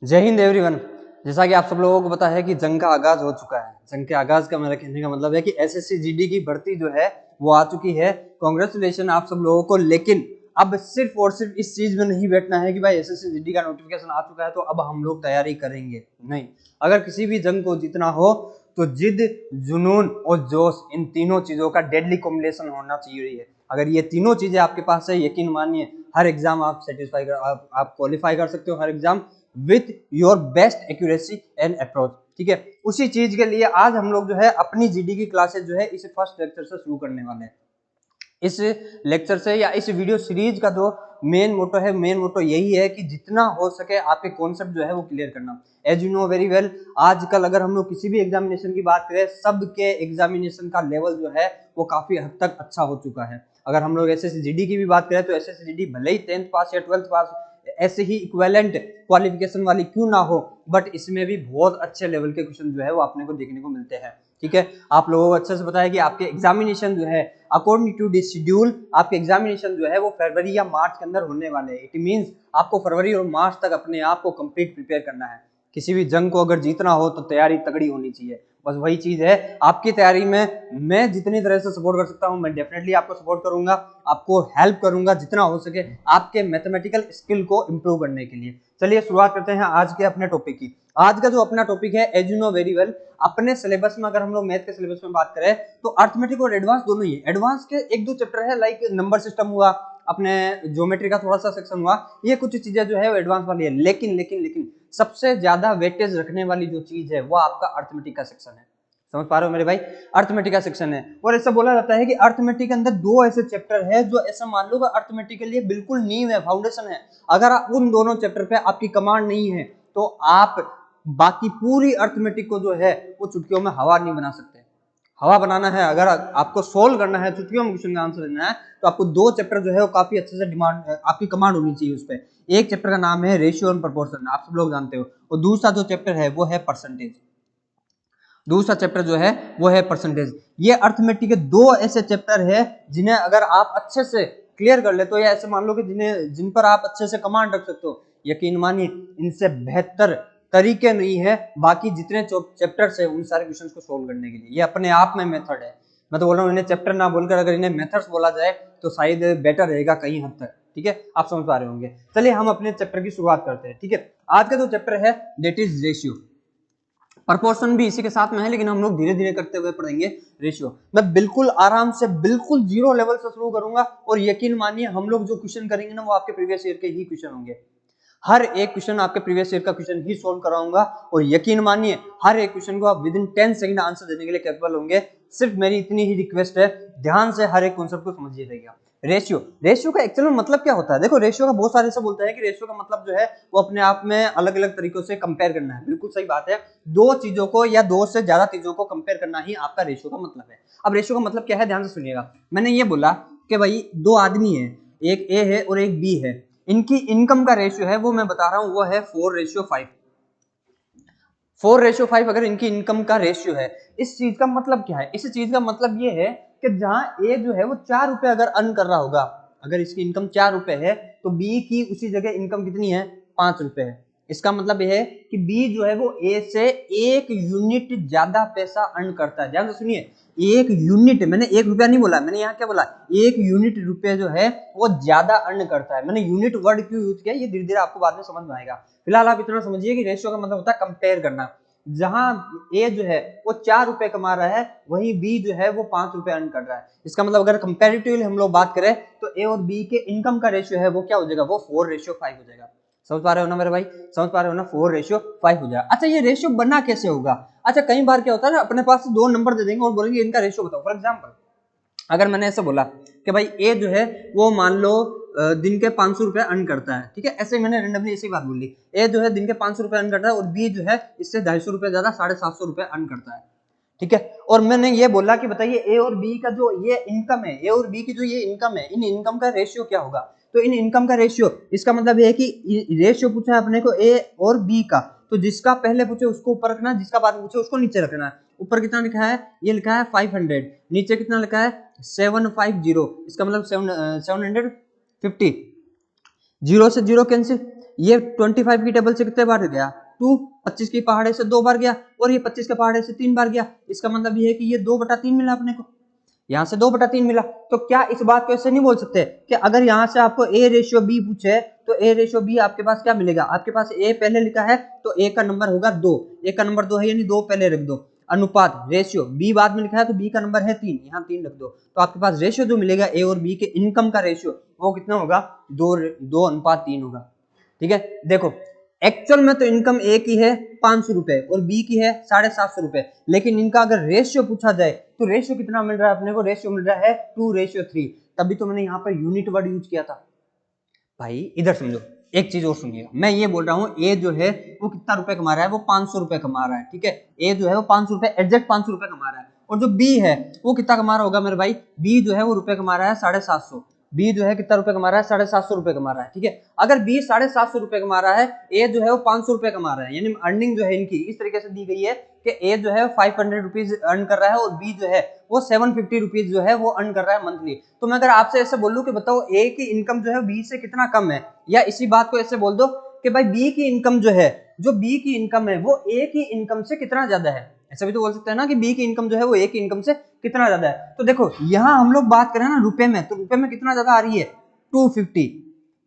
जय हिंद एवरीवन। जैसा कि आप सब लोगों को पता है कि जंग का आगाज हो चुका है। जंग के आगाज का मेरा कहने का मतलब है कि एसएससी जीडी की भर्ती जो है वो आ चुकी है। कांग्रेचुलेशन आप सब लोगों को। लेकिन अब सिर्फ और सिर्फ इस चीज में नहीं बैठना है कि भाई एसएससी जीडी का नोटिफिकेशन आ चुका है तो अब हम लोग तैयारी करेंगे। नहीं, अगर किसी भी जंग को जीतना हो तो जिद, जुनून और जोश, इन तीनों चीजों का डेडली कॉम्बिनेशन होना चाहिए। अगर ये तीनों चीजें आपके पास है, यकीन मानिए हर एग्जाम आप सेटिस्फाई कर, आप क्वालिफाई कर सकते हो हर exam with your best accuracy and approach. ठीक है, उसी चीज के लिए आज हम लोग जो है अपनी जीडी की क्लासेस जो है इस फर्स्ट लेक्चर से शुरू करने वाले हैं। इस लेक्चर से या इस वीडियो सीरीज का जो मेन मोटो यही है कि जितना हो सके आपके कॉन्सेप्ट जो है वो क्लियर करना। As you know very well, आजकल अगर हम लोग किसी भी एग्जामिनेशन की बात करें, सबके एग्जामिनेशन का लेवल जो है वो काफी हद तक अच्छा हो चुका है। अगर हम लोग एसएससी जीडी की भी बात करें तो एसएससी जीडी भले ही 10th पास या 12th पास ऐसे ही इक्विवेलेंट क्वालिफिकेशन वाली क्यों ना हो, बट इसमें भी बहुत अच्छे लेवल के क्वेश्चन जो है वो अपने को देखने को मिलते हैं। ठीक है, आप लोगों को अच्छे से पता है कि आपके एग्जामिनेशन जो है अकॉर्डिंग टू दिस शेड्यूल आपके एग्जामिनेशन जो है वो फरवरी या मार्च के अंदर होने वाले हैं। इट मींस आपको फरवरी और मार्च तक अपने आप को कंप्लीट प्रिपेयर करना है। किसी भी जंग को अगर जीतना हो तो तैयारी तगड़ी होनी चाहिए। बस वही चीज है, आपकी तैयारी में मैं जितनी तरह से सपोर्ट कर सकता हूं मैं डेफिनेटली आपको सपोर्ट करूंगा, आपको हेल्प करूंगा जितना हो सके आपके मैथमेटिकल स्किल को इंप्रूव करने के लिए। चलिए शुरुआत करते हैं आज के अपने टॉपिक की। आज का जो अपना टॉपिक है, as you know very well, अपने सिलेबस में अगर हम लोग मैथ के सिलेबस में बात करें तो अर्थमेटिक और एडवांस दोनों ही। एडवांस के एक दो चैप्टर है, लाइक नंबर सिस्टम हुआ, अपने ज्योमेट्री का थोड़ा सा सेक्शन हुआ, ये कुछ चीजें जो है वो एडवांस वाली है। लेकिन लेकिन लेकिन सबसे ज्यादा वेटेज रखने वाली जो चीज है वो आपका अर्थमेटिक का सेक्शन है। समझ पा रहे हो मेरे भाई? अर्थमेटिक का सेक्शन है। और ऐसा बोला जाता है कि अर्थमेटिक के अंदर दो ऐसे चैप्टर है जो ऐसा मान लो अर्थमेटिक के लिए बिल्कुल नींव है, फाउंडेशन है। अगर आप उन दोनों चैप्टर पे आपकी कमांड नहीं है तो आप बाकी पूरी अर्थमेटिक को जो है वो चुटकियों में हवा नहीं बना सकते। हवा बनाना है, अगर आपको सोल्व करना है, चुटकियों में क्वेश्चन का आंसर देना है, तो आपको दो चैप्टर जो है वो काफी अच्छे से डिमांड आपकी कमांड होनी चाहिए उस पर। एक चैप्टर का नाम है रेशियो एंड प्रोपोर्शन, आप सब लोग जानते हो, और दूसरा जो चैप्टर है वो है परसेंटेज। दूसरा चैप्टर जो है वो है परसेंटेज। ये अर्थमेटिक के दो ऐसे चैप्टर है जिन्हें अगर आप अच्छे से क्लियर कर ले तो या ऐसे मान लो कि जिन पर आप अच्छे से कमांड रख सकते हो, यकीन मानिए इनसे बेहतर तरीके नहीं है बाकी जितने चैप्टर्स है उन सारे क्वेश्चंस को सोल्व करने के लिए। ये अपने आप में मेथड है। मैं तो बोल रहा हूँ इन्हें चैप्टर ना बोलकर अगर इन्हें मेथड्स बोला जाए तो शायद बेटर रहेगा कहीं हद तक। ठीक है, आप समझ पा रहे होंगे। चलिए हम अपने चैप्टर की शुरुआत करते हैं। ठीक है, आज का जो चैप्टर है दैट इज रेशियो। प्रपोर्शन भी इसी के साथ में है लेकिन हम लोग धीरे धीरे करते हुए पढ़ेंगे रेशियो। मैं बिल्कुल आराम से बिल्कुल जीरो लेवल से शुरू करूंगा और यकीन मानिए हम लोग जो क्वेश्चन करेंगे ना वो आपके प्रीवियस ईयर के ही क्वेश्चन होंगे। हर एक क्वेश्चन आपके प्रीवियस ईयर का क्वेश्चन ही सोल्व कराऊंगा और यकीन मानिए हर एक क्वेश्चन को आप विद इन 10 सेकंड आंसर देने के लिए कैपेबल होंगे। सिर्फ मेरी इतनी ही रिक्वेस्ट है, ध्यान से हर एक कॉन्सेप्ट को समझिएगा। रेशियो का एक्चुअल में मतलब क्या होता है? देखो, रेशियो का बहुत सारे से बोलते हैं कि रेशियो का मतलब जो है वो अपने आप में अलग अलग तरीकों से कंपेयर करना है। बिल्कुल सही बात है, दो चीजों को या दो से ज्यादा चीजों को कंपेयर करना ही आपका रेशियो का मतलब है। अब रेशियो का मतलब क्या है, ध्यान से सुनिएगा। मैंने ये बोला कि भाई दो आदमी है, एक ए है और एक बी है, इनकी इनकम का रेशियो है वो मैं बता रहा हूं वो है 4:5। 4:5 अगर इनकी इनकम का रेशियो है। इस चीज का मतलब क्या है? इस चीज का मतलब ये है कि जहां ए जो है वो 4 रुपए अगर अर्न कर रहा होगा, अगर इसकी इनकम 4 रुपए है तो बी की उसी जगह इनकम कितनी है? 5 रुपए है। इसका मतलब यह है कि बी जो है वो ए से 1 यूनिट ज्यादा पैसा अर्न करता है। ध्यान से सुनिए, 1 यूनिट, मैंने 1 रुपया नहीं बोला, मैंने यहाँ क्या बोला? 1 यूनिट रुपये जो है वो ज्यादा अर्न करता है। मैंने यूनिट वर्ड क्यों यूज किया ये धीरे धीरे आपको बाद में समझ में आएगा। फिलहाल आप इतना समझिए कि रेशियो का मतलब होता है कंपेयर करना। जहां ए जो है वो 4 रुपए कमा रहा है वहीं बी जो है वो 5 रुपए अर्न कर रहा है। इसका मतलब अगर कंपैरेटिवली हम लोग बात करें तो ए और बी के इनकम का रेशियो है वो क्या हो जाएगा? वो 4:5 हो जाएगा। समझ पा रहे हो ना मेरे भाई? समझ पा रहे हो ना? 4:5 हो जाएगा। अच्छा, ये रेशियो बनना कैसे होगा? अच्छा, कई बार क्या होता है ना, अपने पास दो नंबर दे देंगे और बोलेंगे इनका रेशियो बताओ। फॉर एग्जाम्पल अगर मैंने ऐसे बोला कि भाई ए जो है वो मान लो दिन के 500 रुपए अर्न करता है, ठीक है, ऐसे मैंने रेंडमली ऐसी बात बोल दी। ए जो है दिन के 500 रुपए अर्न करता है और बी जो है इससे 250 रुपए ज्यादा 750 रुपए अर्न करता है। ठीक है, और मैंने ये बोला कि बताइए ए और बी का जो ये इनकम है, ए और बी की जो ये इनकम है, इन इनकम का रेशियो क्या होगा? तो इन इनकम का रेशियो, इसका मतलब ये है कि रेशियो पूछा है अपने को ए और बी का, तो जिसका पहले पूछे उसको ऊपर रखना, जिसका बाद में पूछे उसको नीचे रखना है। ऊपर कितना लिखा है? ये लिखा है 500, नीचे कितना लिखा है? 750। इसका मतलब 750। जीरो से जीरो कैंसिल, ये 25 की टेबल से कितने बार गया 2, 25 की पहाड़े से 2 बार गया, और ये 25 के पहाड़े से 3 बार गया। इसका मतलब ये है कि ये 2/3 मिला अपने को, यहाँ से 2/3 मिला। तो क्या इस बात को ऐसे नहीं बोल सकते कि अगर यहाँ से आपको a रेशियो b पूछे तो a रेशियो b आपके पास क्या मिलेगा, आपके पास a पहले लिखा है तो a का नंबर होगा 2, a का नंबर 2 है यानी 2 पहले रख दो, अनुपात रेशियो b बाद में लिखा है तो b का नंबर है 3, यहाँ 3 रख दो। तो आपके पास रेशियो जो मिलेगा a और b के इनकम का रेशियो वो कितना होगा 2:3 होगा। ठीक है, देखो एक्चुअल में तो इनकम ए की है 500 रुपए और बी की है 750 रुपए, लेकिन इनका अगर रेशियो पूछा जाए तो रेशियो कितना मिल रहा है अपने को, रेशियो मिल रहा है 2:3। तभी तो मैंने यहाँ पर यूनिट वर्ड यूज किया था। भाई इधर समझो, एक चीज और सुनिएगा, मैं ये बोल रहा हूँ ए जो है वो कितना रुपए कमा रहा है, वो 500 रुपए कमा रहा है। ठीक है, ए जो है वो 500 रुपए एग्जैक्ट 500 रुपए कमा रहा है, और जो बी है वो कितना कमा रहा होगा मेरे भाई, बी जो है वो रुपए कमा रहा है 750, बी जो है कितना रुपए कमा रहा है 750 रुपए कमा रहा है। ठीक है, अगर बी 750 रुपए कमा रहा है, ए जो है वो 500 रुपए कमा रहा है, यानी अर्निंग जो है इनकी इस तरीके से दी गई है कि ए जो है 500 रुपीज अर्न कर रहा है और बी जो है वो 750 रुपीज जो है वो अर्न कर रहा है मंथली। तो मैं अगर आपसे ऐसे बोलूं कि बताओ ए की इनकम जो है बी से कितना कम है, या इसी बात को ऐसे बोल दो कि भाई बी की इनकम जो है, जो बी की इनकम है वो ए की इनकम से कितना ज्यादा है, ऐसा भी तो बोल सकते हैं ना कि बी की इनकम जो है वो ए की इनकम से कितना ज्यादा है। तो देखो यहाँ हम लोग बात करें ना रुपए में, तो रुपए में कितना ज्यादा आ रही है 250,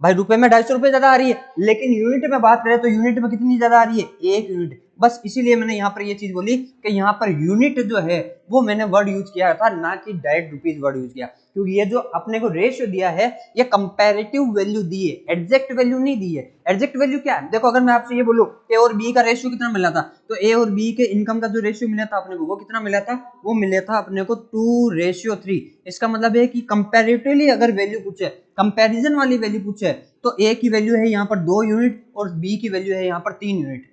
भाई रुपए में 250 रुपए ज्यादा आ रही है, लेकिन यूनिट में बात करें तो यूनिट में कितनी ज्यादा आ रही है 1 यूनिट। बस इसीलिए मैंने यहाँ पर ये चीज बोली कि यहाँ पर यूनिट जो है वो मैंने वर्ड यूज किया था, ना कि डायरेक्ट रुपीज वर्ड यूज किया, क्योंकि ये जो अपने को रेशियो दिया है ये कंपैरेटिव वैल्यू दी है, एग्जैक्ट वैल्यू नहीं दी है। एग्जैक्ट वैल्यू क्या है, देखो अगर मैं आपसे ये बोलूं ए और बी का रेशियो कितना मिला था, तो ए और बी के इनकम का जो रेशियो मिला था अपने को वो कितना मिला था, वो मिला था अपने को 2:3। इसका मतलब है कि कंपैरेटिवली अगर वैल्यू पूछे, कंपैरिजन वाली वैल्यू पूछे, तो ए की वैल्यू है यहाँ पर 2 यूनिट और बी की वैल्यू है यहाँ पर 3 यूनिट।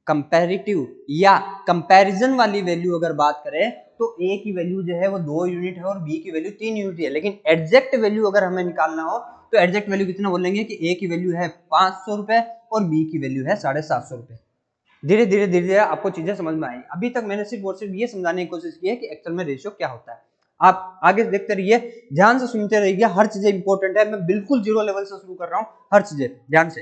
कंपैरेटिव या कंपैरिजन वाली वैल्यू अगर बात करें तो ए की वैल्यू जो है वो 2 यूनिट है और बी की वैल्यू 3 यूनिट है, लेकिन एग्जैक्ट वैल्यू अगर हमें निकालना हो तो एग्जैक्ट वैल्यू कितना बोलेंगे कि ए की वैल्यू है 500 रुपए और बी की वैल्यू है 750 रुपए। धीरे धीरे धीरे धीरे आपको चीजें समझ में आई। अभी तक मैंने सिर्फ और सिर्फ ये समझाने की कोशिश की है कि एक्चुअल में रेशियो क्या होता है। आप आगे देखते रहिए, ध्यान से सुनते रहिए, हर चीजें इंपॉर्टेंट है, मैं बिल्कुल जीरो लेवल से शुरू कर रहा हूँ, हर चीजें ध्यान से।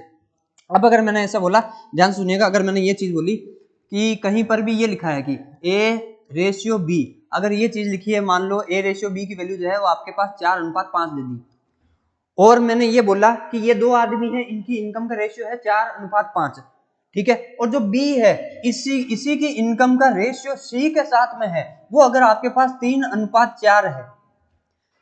अब अगर मैंने ऐसा बोला, ध्यान सुनिएगा, अगर मैंने ये चीज बोली कि कहीं पर भी ये लिखा है कि A/B, अगर ये चीज लिखी है, मान लो A/B की वैल्यू जो है वो आपके पास 4:5 दे दी, और मैंने ये बोला कि ये 2 आदमी हैं, इनकी इनकम का रेशियो है 4:5, ठीक है, और जो B है इसी की इनकम का रेशियो C के साथ में है, वो अगर आपके पास 3:4 है,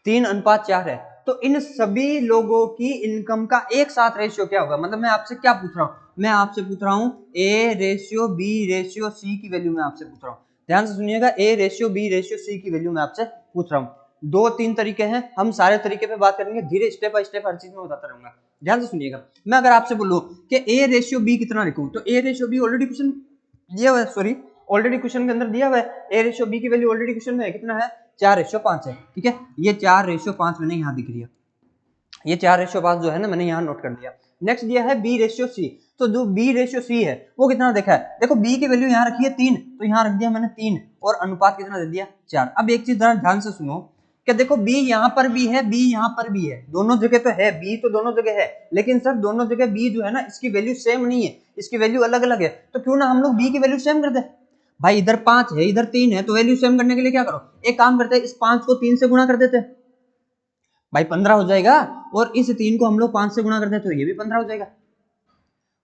3:4 है, तो इन सभी लोगों की इनकम का एक साथ रेशियो क्या होगा। मतलब मैं आपसे क्या पूछ रहा हूं, मैं आपसे पूछ रहा हूं A/B/C की वैल्यू मैं आपसे पूछ रहा हूं। ध्यान से सुनिएगा, A/B/C की वैल्यू मैं आपसे पूछ रहा हूं। 2-3 तरीके हैं, हम सारे तरीके पे बात करेंगे, धीरे स्टेप बाय स्टेप हर चीज में बताता रहूंगा। ध्यान से सुनिएगा, मैं अगर आपसे बोलूं कि A/B कितना लिखूं, तो A/B ऑलरेडी क्वेश्चन दिया हुआ है, सॉरी ऑलरेडी क्वेश्चन के अंदर दिया हुआ है, A/B की वैल्यू ऑलरेडी क्वेश्चन में है, कितना है 4:5 है। ठीक है, ये 4:5 मैंने यहाँ दिख लिया, ये 4:5 जो है ना मैंने यहाँ नोट कर लिया। नेक्स्ट दिया है B/C, तो जो B/C है वो कितना देखा है, देखो B की वैल्यू यहाँ रखी है 3, तो यहाँ रख दिया मैंने 3, और अनुपात कितना दे दिया 4। अब एक चीज ध्यान से सुनो कि देखो B यहाँ पर भी है, B यहाँ पर भी है, दोनों जगह तो है, B तो दोनों जगह है, लेकिन सर दोनों जगह B जो है ना इसकी वैल्यू सेम नहीं है, इसकी वैल्यू अलग अलग है, तो क्यों ना हम लोग B की वैल्यू सेम कर दे। भाई इधर 5 है इधर 3 है, तो वैल्यू सेम करने के लिए क्या करो, एक काम करते हैं, इस 5 को 3 से गुणा कर देते हैं, भाई 15 हो जाएगा, और इस 3 को हम लोग 5 से गुणा कर दें तो ये भी 15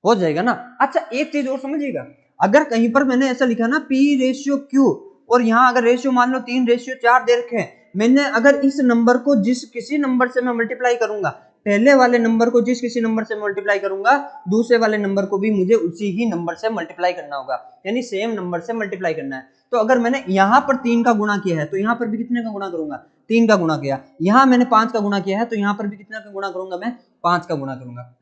हो जाएगा ना। अच्छा एक चीज और समझिएगा, अगर कहीं पर मैंने ऐसा लिखा ना P/Q, और यहाँ अगर रेशियो मान लो 3:4 दे रखे हैं, मैंने अगर इस नंबर को जिस किसी नंबर से मैं मल्टीप्लाई करूंगा, पहले वाले नंबर को जिस किसी नंबर से मल्टीप्लाई करूंगा, दूसरे वाले नंबर को भी मुझे उसी ही नंबर से मल्टीप्लाई करना होगा, यानी सेम नंबर से मल्टीप्लाई करना है। तो अगर मैंने यहाँ पर 3 का गुणा किया है तो यहाँ पर भी कितने का गुणा करूंगा, 3 का गुणा किया, यहाँ मैंने 5 का गुणा किया है तो यहाँ पर भी कितना का गुणा करूंगा, मैं 5 का गुणा करूंगा।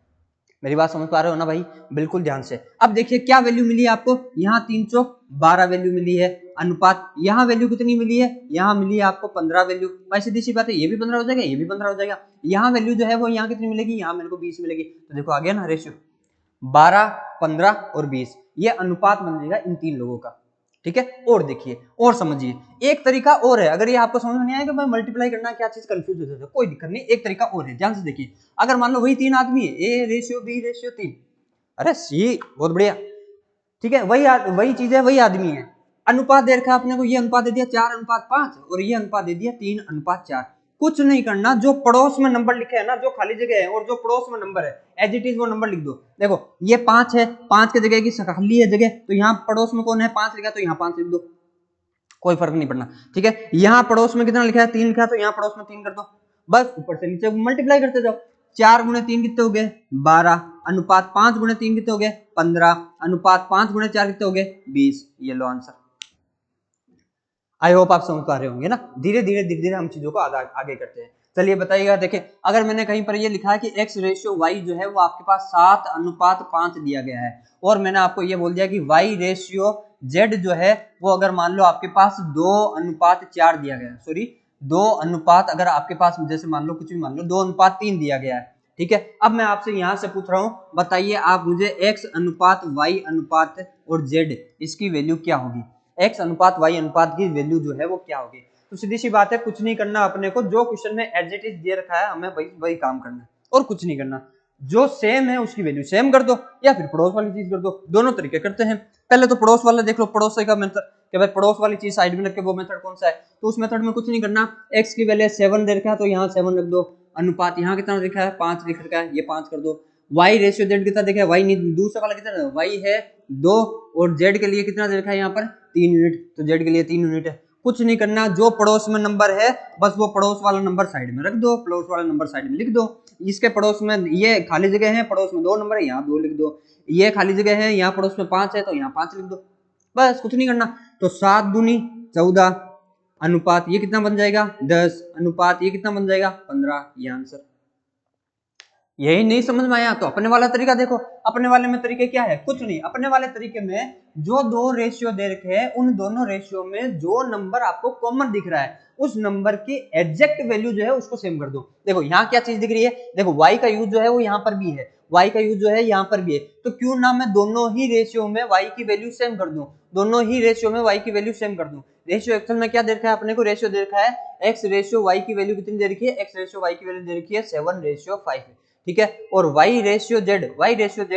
मेरी बात समझ पा रहे हो ना भाई, बिल्कुल ध्यान से। अब देखिए क्या वैल्यू मिली है आपको, यहाँ 312 वैल्यू मिली है, अनुपात यहाँ वैल्यू कितनी मिली है, यहाँ मिली है आपको 15 वैल्यू, भाई सीधी सी बात है, ये भी 15 हो जाएगा, ये भी 15 हो जाएगा। यहाँ वैल्यू जो है वो यहाँ कितनी मिलेगी, यहाँ मेरे को 20 मिलेगी, तो देखो आ गया ना रेशियो 12, 15 और 20, ये अनुपात बन जाएगा इन 3 लोगों का। ठीक है, और देखिए और समझिए, एक तरीका और है, अगर ये आपको समझ में नहीं आएगा मैं मल्टीप्लाई करना क्या चीज कंफ्यूज हो जाए, कोई दिक्कत नहीं, एक तरीका और है, ध्यान से देखिए। अगर मान लो वही 3 आदमी है, A/B/3, अरे सी, बहुत बढ़िया। ठीक है, वही चीज है, वही आदमी है। अनुपात दे रखा है अपने को, ये अनुपात दे दिया 4:5 और ये अनुपात दे दिया 3:4। कुछ नहीं करना, जो पड़ोस में नंबर लिखे है ना, जो खाली जगह है और जो पड़ोस में नंबर है एज इट इज वो नंबर लिख दो। देखो ये 5 है, 5 की जगह की खाली है जगह, तो यहाँ पड़ोस में कौन है 5 लिखा, तो यहाँ 5 लिख दो, कोई फर्क नहीं पड़ना। ठीक है, यहाँ पड़ोस में कितना लिखा है 3 लिखा है, तो यहाँ पड़ोस में 3 कर दो, बस ऊपर से नीचे मल्टीप्लाई करते जाओ। 4 गुणे 3 कितने हो गए 12, अनुपात 5 गुणे 3 कितने हो गए 15, अनुपात 5 गुणे 4 कितने हो गए 20। ये लो आंसर। आई होप आप समझ पा रहे होंगे ना। धीरे धीरे हम चीजों को आगे करते हैं। चलिए बताइएगा, देखिए अगर मैंने कहीं पर ये लिखा है कि x रेशियो y जो है वो आपके पास 7:5 दिया गया है, और मैंने आपको ये बोल दिया कि y रेशियो z जो है वो अगर मान लो आपके पास 2:4 दिया गया है, सॉरी 2 अनुपात, अगर आपके पास जैसे मान लो कुछ भी मान लो 2:3 दिया गया है। ठीक है, अब मैं आपसे यहां से पूछ रहा हूं, बताइए आप मुझे x अनुपात y अनुपात और z इसकी वैल्यू क्या होगी, x अनुपात y अनुपात की वैल्यू जो है वो क्या होगी। तो सीधी सी बात है, कुछ नहीं करना अपने को, जो क्वेश्चन में एज इट इज दे रखा है हमें वही काम करना है और कुछ नहीं करना। जो सेम है उसकी वैल्यू सेम कर दो या फिर पड़ोस वाली चीज कर दो, दोनों तरीके करते हैं। पहले तो पड़ोस वाला देख लो, पड़ोस का मेथड कि भाई पड़ोस वाली चीज साइड में रख के वो मेथड कौन सा है। तो उस मेथड में कुछ नहीं करना, x की वैल्यू 7 दे रखा है तो यहाँ 7 रख दो, अनुपात यहाँ कितना लिखा है 5 लिख रखा है, ये 5 कर दो। y रेशियो z कितना देखा है, y नहीं दूसरा वाला कितना, y है 2 और z के लिए कितना दे रखा है यहाँ पर 3 यूनिट, तो z के लिए 3 यूनिट है। कुछ नहीं करना, जो पड़ोस में नंबर है बस वो पड़ोस वाला नंबर साइड में रख दो, पड़ोस वाला नंबर साइड में लिख दो। इसके पड़ोस में ये खाली जगह है, पड़ोस में 2 नंबर है, यहाँ 2 लिख दो। ये खाली जगह है, यहाँ पड़ोस में 5 है तो यहाँ 5 लिख दो, बस कुछ नहीं करना। तो 7 दूनी 14, अनुपात ये कितना बन जाएगा 10, अनुपात ये कितना बन जाएगा 15, ये आंसर। यही नहीं समझ में आया तो अपने वाला तरीका देखो, अपने वाले में तरीके क्या है, कुछ नहीं। अपने वाले तरीके में जो 2 रेशियो दे रखे हैं उन दोनों रेशियो में जो नंबर आपको कॉमन दिख रहा है उस नंबर की एग्जैक्ट वैल्यू जो है उसको सेम कर दो। देखो यहाँ क्या चीज दिख रही है, देखो y का यूज जो है वो यहाँ पर भी है, y का यूज जो है यहाँ पर भी है, तो क्यों ना मैं दोनों ही रेशियो में y की वैल्यू सेम कर दूं, दोनों ही रेशियो में y की वैल्यू सेम कर दूं। रेशियो एक्चुअल में क्या दे रखा है अपने को, रेशियो दे रखा है x रेशियो y की वैल्यू कितनी दे रखी है, x रेशियो y की वैल्यू दे रखी है 7:5। ठीक है, और y रेशियो z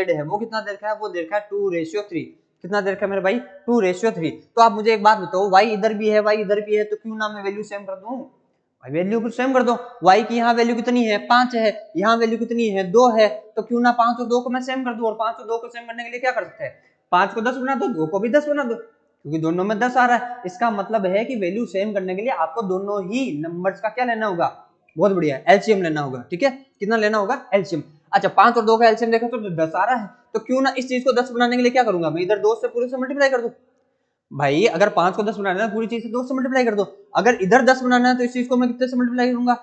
है वो कितना दे रखा है, वो दे रखा है 2:3। कितना दे रखा है मेरे भाई 2:3। तो आप मुझे एक बात बताओ, y इधर भी है y इधर भी है, तो क्यों ना मैं वैल्यू सेम कर दूं, भाई वैल्यू को सेम कर दो। y की यहाँ वैल्यू कितनी है 5 है, यहाँ वैल्यू कितनी है 2 है, तो क्यों ना 5 और 2 को मैं सेम कर दूं। और 5 और 2 को सेम करने के लिए क्या कर सकते हैं, 5 को 10 बना दो, 2 को भी 10 बना दो, क्योंकि दोनों में 10 आ रहा है। इसका मतलब है कि वैल्यू सेम करने के लिए आपको दोनों ही नंबर्स का क्या लेना होगा, बहुत बढ़िया एलसीएम लेना होगा। ठीक है, कितना लेना होगा एलसीएम। अच्छा 5 और 2 का एलसीएम देखो तो 10 आ रहा है, तो क्यों ना इस चीज को 10 बनाने के लिए क्या करूंगा मैं, इधर 2 से पूरे से मल्टीप्लाई कर दूं। भाई अगर 5 को 10 बनाना है पूरी चीज से 2 से मल्टीप्लाई कर दो, अगर इधर 10 बनाना है तो इस चीज को मैं कितने से मल्टीप्लाई करूंगा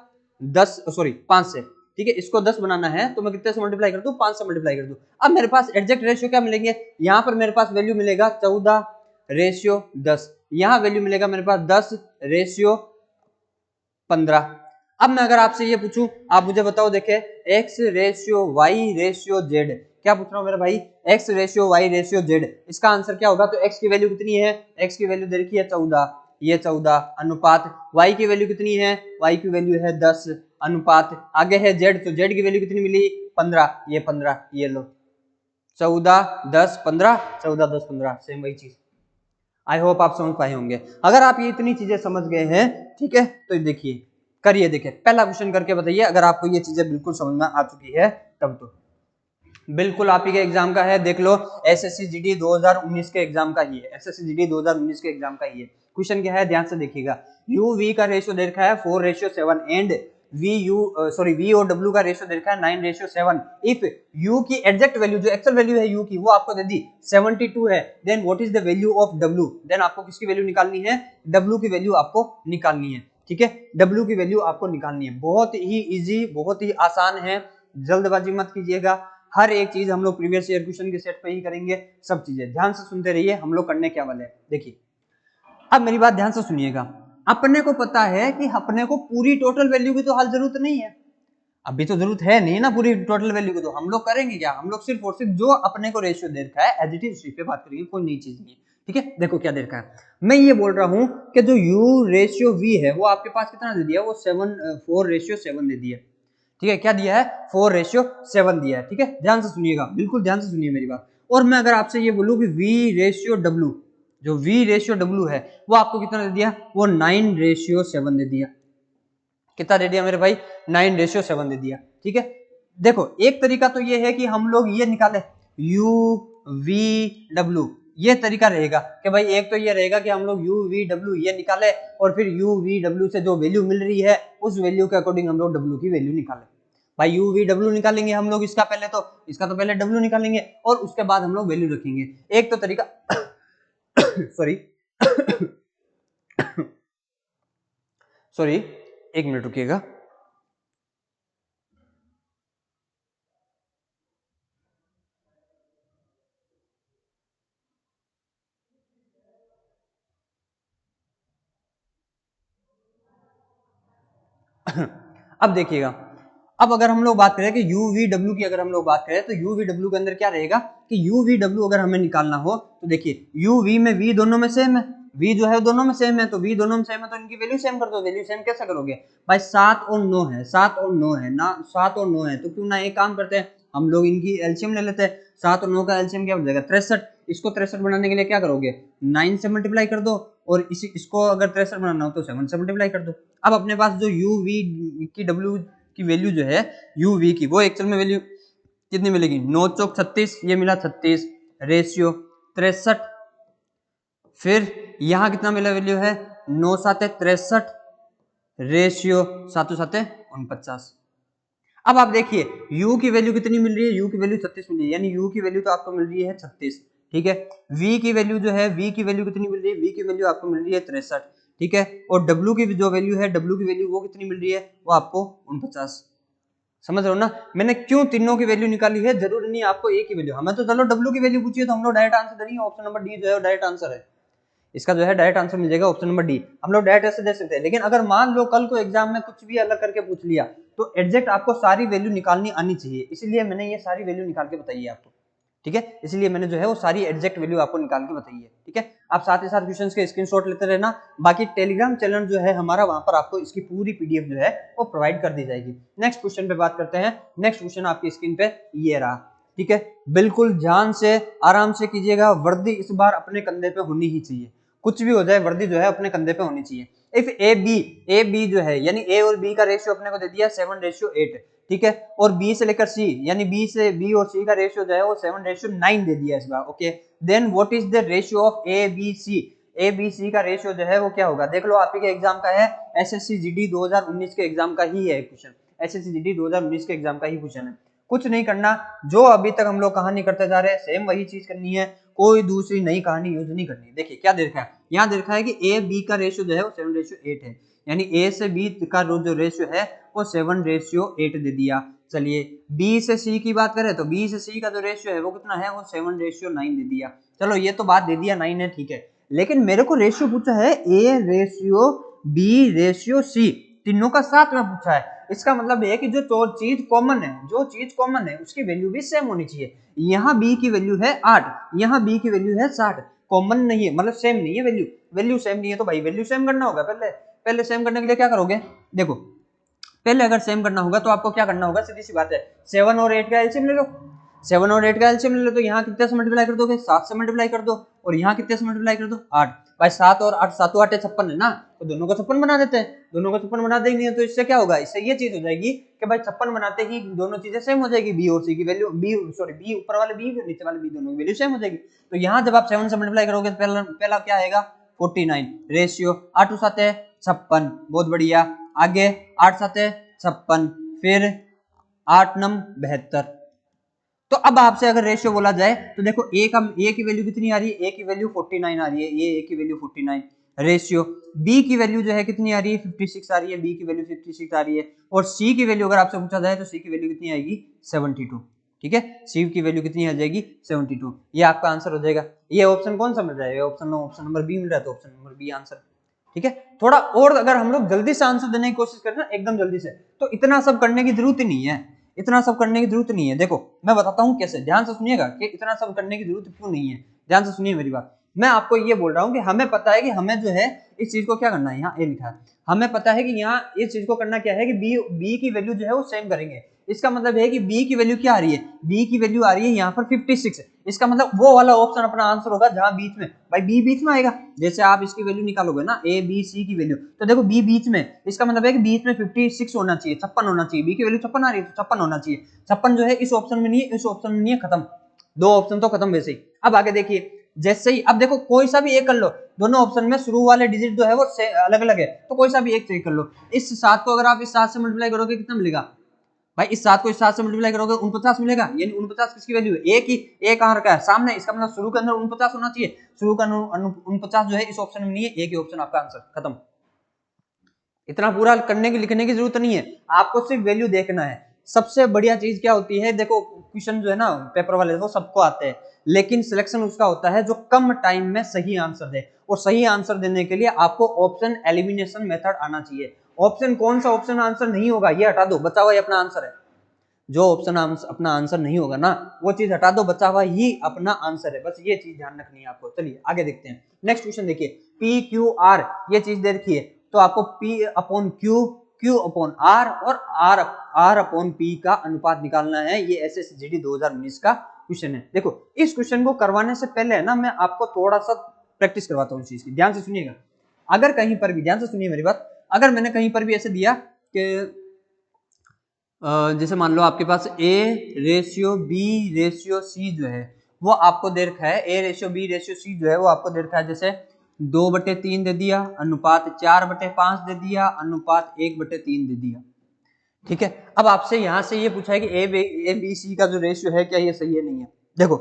5 से। ठीक है, इसको 10 बनाना है तो मैं कितने से मल्टीप्लाई कर दूं 5 से मल्टीप्लाई कर दूं। अब मेरे पास एग्जैक्ट रेशियो क्या मिलेंगे, यहाँ पर मेरे पास वैल्यू मिलेगा 14:10, यहाँ वैल्यू मिलेगा मेरे पास 10:15। अब मैं अगर आपसे ये पूछूं, आप मुझे बताओ, देखे x ratio y ratio z, क्या पूछ रहा हूं मेरे भाई, x ratio y ratio z, इसका आंसर क्या होगा। तो x की वैल्यू कितनी है, x की वैल्यू दे रखी है 14, ये 14, अनुपात y की वैल्यू कितनी है, y की वैल्यू है 10, अनुपात आगे है z, तो z की वैल्यू कितनी मिली 15, ये 15, ये लो 14 10 15, 14 10 15, सेम वही चीज। आई होप आप समझ पाए होंगे। अगर आप ये इतनी चीजें समझ गए हैं, ठीक है, तो देखिए करिए, देखिए पहला क्वेश्चन करके बताइए अगर आपको ये चीजें बिल्कुल समझ में आ चुकी है तब। तो बिल्कुल आप ही के एग्जाम का है, देख लो एसएससी जीडी 2019 के एग्जाम का ही है, एसएससी जीडी 2019 के एग्जाम का ही है। क्वेश्चन क्या है ध्यान से देखिएगा, यू वी का रेशियो दे रखा है 4:7 एंड वी और डब्ल्यू का रेशियो दे रखा है 9:7। इफ यू की एग्जैक्ट वैल्यू जो एक्चुअल वैल्यू है यू की वो आपको दे दी 72 है, then what is the value of W, देन आपको किसकी वैल्यू निकालनी है, डब्ल्यू की वैल्यू आपको निकालनी है। ठीक है, डब्ल्यू की वैल्यू आपको निकालनी है, बहुत ही इजी, बहुत ही आसान है, जल्दबाजी मत कीजिएगा। हर एक चीज हम लोग प्रीवियस ईयर क्वेश्चन के सेट पे ही करेंगे, सब चीजें ध्यान से सुनते रहिए हम लोग करने क्या वाले हैं। देखिए अब मेरी बात ध्यान से सुनिएगा, अपने को पता है कि अपने को पूरी टोटल वैल्यू की तो हाल जरूरत नहीं है, अभी तो जरूरत है नहीं ना पूरी टोटल वैल्यू की, तो हम लोग करेंगे क्या, हम लोग सिर्फ और सिर्फ जो अपने को रेशियो दे रखा है एज इट इज उसी पे बात करेंगे, कोई नई चीज नहीं है। ठीक है, देखो क्या दे रखा है, मैं ये बोल रहा हूं कि जो u रेशियो v है वो आपके पास कितना दे दिया, वो 4:7 दे दिया। ठीक है, क्या दिया है 4:7 दिया है। ठीक है, ध्यान से सुनिएगा, बिल्कुल ध्यान से सुनिए मेरी बात। और मैं अगर आपसे ये बोलूं कि V/W, जो V/W है वो आपको कितना दे दिया, वो 9:7 दे दिया। कितना दे दिया मेरे भाई, 9:7 दे दिया। ठीक है, देखो एक तरीका तो ये है कि हम लोग ये निकाले UV/W, ये तरीका रहेगा कि भाई एक तो ये रहेगा कि हम लोग UV/W ये निकाले और फिर UV/W से जो वैल्यू मिल रही है उस वैल्यू के अकॉर्डिंग हम लोग W की वैल्यू निकालें। भाई UV/W निकालेंगे हम लोग, इसका तो पहले W निकालेंगे और उसके बाद हम लोग वैल्यू रखेंगे। एक तो तरीका सॉरी सॉरी, एक मिनट रुकिएगा। अब देखिएगा, अब अगर हम लोग बात करें कि UV/W की, अगर हम लोग बात करें तो UV/W के अंदर क्या रहेगा कि UV/W अगर हमें निकालना हो तो देखिए UV में V दोनों में सेम है, V जो है दोनों में सेम है, तो V दोनों में सेम है तो इनकी वैल्यू सेम कर दो। वैल्यू सेम कैसे करोगे भाई, 7 और 9 है, 7 और 9 है ना, 7 और 9 है तो क्यों ना एक काम करते हैं, हम लोग इनकी एलसीएम ले लेते हैं। 7 और 9 का एलसीएम क्या हो जाएगा 63। इसको 63 बनाने के लिए क्या करोगे, 9 से मल्टीप्लाई कर दो, और इसको अगर 63 बनाना हो तो 7 से मल्टीप्लाई कर दो। अब अपने पास जो UV की W की वैल्यू जो है UV की, वो एक्चुअल में वैल्यू कितनी मिलेगी, 9 चौक 36, ये मिला 36 रेशियो 63। फिर यहां कितना मिला वैल्यू है 9 7 63 रेशियो 7 7 49। अब आप देखिए U की वैल्यू कितनी मिल रही है, U की वैल्यू 36 मिल रही है, यानी U की वैल्यू तो आपको मिल रही है 36। ठीक है, V की वैल्यू जो है, V की वैल्यू कितनी मिल रही है, V की वैल्यू आपको मिल रही है 63। ठीक है, और W की जो वैल्यू है, W की वैल्यू वो कितनी मिल रही है, वो आपको 49। समझ रहे हो ना, मैंने क्यों तीनों की वैल्यू निकाली है, जरूरी नहीं आपको एक ही वैल्यू, हमें तो चलो W की वैल्यू पूछिए तो हम लोग डायरेक्ट आंसर देंगे, ऑप्शन नंबर डी जो है डायरेक्ट आंसर है, इसका जो है डायरेक्ट आंसर मिल जाएगा ऑप्शन नंबर डी, हम लोग डायरेक्ट ऐसे दे सकते हैं। लेकिन अगर मान लो कल को एग्जाम में कुछ भी अलग करके पूछ लिया तो एग्जैक्ट आपको सारी वैल्यू निकालनी आनी चाहिए, इसलिए मैंने ये सारी वैल्यू निकाल के बताई है आपको। ठीक है, इसलिए मैंने जो है वो सारी एग्जैक्ट वैल्यू आपको निकाल के बताई है। ठीक है, आप साथ ही साथ क्वेश्चंस के स्क्रीनशॉट लेते रहना। बाकी टेलीग्राम चैनल जो है हमारा, वहां पर आपको इसकी पूरी पीडीएफ जो है वो प्रोवाइड कर दी जाएगी। नेक्स्ट क्वेश्चन पे बात करते हैं। नेक्स्ट क्वेश्चन आपकी स्क्रीन पे ये रहा। ठीक है, बिल्कुल ध्यान से आराम से कीजिएगा, वर्दी इस बार अपने कंधे पे होनी ही चाहिए, कुछ भी हो जाए वर्दी जो है अपने कंधे पे होनी चाहिए। इफ ए बी जो है, यानी ए और बी का रेशियो अपने को दे दिया 7:8। ठीक है, और बी से लेकर सी, यानी बी और सी का रेशियो जो है वो 7:9 दे दिया इस बार। Okay, then what is the ratio of A B C का रेशियो जो है वो क्या होगा, देख लो, आप ही के एग्जाम का है, एसएससी जीडी 2019 के एग्जाम का ही है क्वेश्चन, एसएससी जीडी 2019 के एग्जाम का ही क्वेश्चन है। कुछ नहीं करना, जो अभी तक हम लोग कहानी करते जा रहे हैं सेम वही चीज करनी है, कोई दूसरी नई कहानी यूज नहीं करनी। देखिए क्या दे रखा है, यहाँ दे रखा है कि ए बी का रेशियो जो है वो 7:8 है, यानी ए से बी का जो रेशियो है वो 7:8 दे दिया। चलिए बी से सी की बात करें तो बी से सी का जो रेशियो है वो कितना है, वो 7:9 दे दिया। चलो ये तो बात दे दिया 9 है, ठीक है, लेकिन मेरे को रेशियो पूछा है A ratio B ratio C, तीनों का साथ में पूछा है। इसका मतलब है कि जो चीज कॉमन है, जो चीज कॉमन है उसकी वैल्यू भी सेम होनी चाहिए। यहाँ बी की वैल्यू है 8, यहाँ बी की वैल्यू है 60, कॉमन नहीं है, मतलब सेम नहीं है वैल्यू सेम नहीं है, तो भाई वैल्यू सेम करना होगा। पहले सेम करने के लिए क्या करोगे, देखो पहले अगर सेम करना होगा तो आपको क्या करना होगा, सीधी सी बात है, 7 और 8 का एलसीएम ले लो, 7 और 8 का एलसीएम ले लो, तो यहाँ कितने से मल्टीप्लाई कर दोगे, 7 से मल्टीप्लाई कर दो, और यहाँ कितने से मल्टीप्लाई कर दो, 8। भाई 7 और 8, 7 8 56 है ना, तो दोनों को 56 बना देते हैं, दोनों को 56 बना देंगे तो इससे क्या होगा, इससे ये चीज हो जाएगी कि भाई 56 बनाते ही दोनों चीजें सेम हो जाएगी, बी और सी की वैल्यू, बी ऊपर वाले बी नीचे वाले बी दोनों की वैल्यू सेम हो जाएगी। तो यहाँ जब आप 7 से मल्टीप्लाई करोगे तो पहला क्या आएगा 49 रेशियो 8 7 56, बहुत बढ़िया। आगे 8 7 56, फिर 8 9 72। तो अब आपसे अगर रेशियो बोला जाए तो देखो ए की वैल्यू कितनी आ रही है, ए की वैल्यू 49 आ रही है, ए की वैल्यू 49 रेशियो, बी की वैल्यू जो है कितनी आ रही है 56 आ रही है, बी की वैल्यू 56 आ रही है, और सी की वैल्यू अगर आपसे पूछा जाए तो सी की वैल्यू कितनी आएगी 72। ठीक है, सी की वैल्यू कितनी आ जाएगी 72, ये आपका आंसर हो जाएगा। ये ऑप्शन कौन सा मिल रहा है, ऑप्शन नंबर बी मिल रहा है, तो ऑप्शन नंबर बी आंसर। ठीक है, थोड़ा और अगर हम लोग जल्दी से आंसर देने की कोशिश करें ना, एकदम जल्दी से, तो इतना सब करने की जरूरत ही नहीं है, इतना सब करने की जरूरत नहीं है। देखो मैं बताता हूं कैसे, ध्यान से सुनिएगा कि इतना सब करने की जरूरत क्यों नहीं है, ध्यान से सुनिए मेरी बात। मैं आपको ये बोल रहा हूँ कि हमें पता है कि हमें जो है इस चीज को क्या करना है, यहाँ ए लिखा है, हमें पता है कि यहाँ इस चीज को करना क्या है कि बी की वैल्यू जो है वो सेम करेंगे। इसका मतलब है कि बी की वैल्यू क्या आ रही है, बी की वैल्यू आ रही है यहाँ पर 56। इसका मतलब वो वाला ऑप्शन अपना आंसर होगा जहां बीच में, भाई बी बीच में आएगा। जैसे आप इसकी वैल्यू निकालोगे ना ए बी सी की वैल्यू, तो देखो बी बीच में, इसका मतलब है कि बीच में 56 होना चाहिए, 56 होना चाहिए, बी की वैल्यू 56 आ रही है तो 56 होना चाहिए। 56 जो है इस ऑप्शन में नहीं है, इस ऑप्शन में नहीं है, खत्म, दो ऑप्शन तो खत्म वैसे ही। अब आगे देखिए, जैसे ही अब देखो कोई सा भी एक कर लो, दोनों ऑप्शन में शुरू वाले डिजिट जो है वो अलग अलग है, तो कोई सा भी एक चेक कर लो। इस 7 को अगर आप इस 7 से मल्टीप्लाई करोगे कितना मिलेगा, भाई इस 7 को इस 7 से मल्टीप्लाई करोगे 49 मिलेगा। यानी 49 किसकी वैल्यू है, एक ही, एक कहां रखा है सामने, इसका मतलब शुरू के अंदर 49 होना चाहिए, शुरू का 49 जो है इस ऑप्शन में नहीं है, एक ही ऑप्शन आपका आंसर, खत्म। इतना पूरा करने की लिखने की जरूरत नहीं है, आपको सिर्फ वैल्यू देखना है। सबसे बढ़िया चीज क्या होती है, देखो क्वेश्चन जो है ना पेपर वाले वो सबको आते हैं, लेकिन सिलेक्शन उसका होता है जो कम टाइम में सही आंसर दे, और सही आंसर देने के लिए आपको ऑप्शन एलिमिनेशन मेथड आना चाहिए। ऑप्शन कौन सा ऑप्शन आंसर नहीं होगा ये हटा दो, बचा हुआ अपना आंसर है। जो ऑप्शन अपना आंसर नहीं होगा ना वो चीज हटा दो, बचा हुआ ही अपना आंसर है, बस ये चीज ध्यान रखनी है आपको। चलिए आगे देखते हैं, नेक्स्ट क्वेश्चन देखिए, पी क्यू आर ये चीज दे रखी है, तो आपको P upon Q, Q upon R और आर अपॉन पी का अनुपात निकालना है। ये एसएसजीडी 2019 का क्वेश्चन है। देखो इस क्वेश्चन को करवाने से पहले है ना मैं आपको थोड़ा सा प्रैक्टिस करवाता हूँ इस चीज की, ध्यान से सुनिएगा। अगर कहीं पर भी, ध्यान से सुनिए मेरी बात, अगर मैंने कहीं पर भी ऐसे दिया कि जैसे मान लो आपके पास A ratio B ratio C जो है वो आपको दे रखा है, A ratio B ratio C जो है वो आपको दे रखा है, जैसे 2/3 दे दिया, अनुपात 4/5 दे दिया, अनुपात 1/3 दे दिया, ठीक है। अब आपसे यहां से ये पूछा है कि ए बी सी का जो रेशियो है क्या ये सही है नहीं है। देखो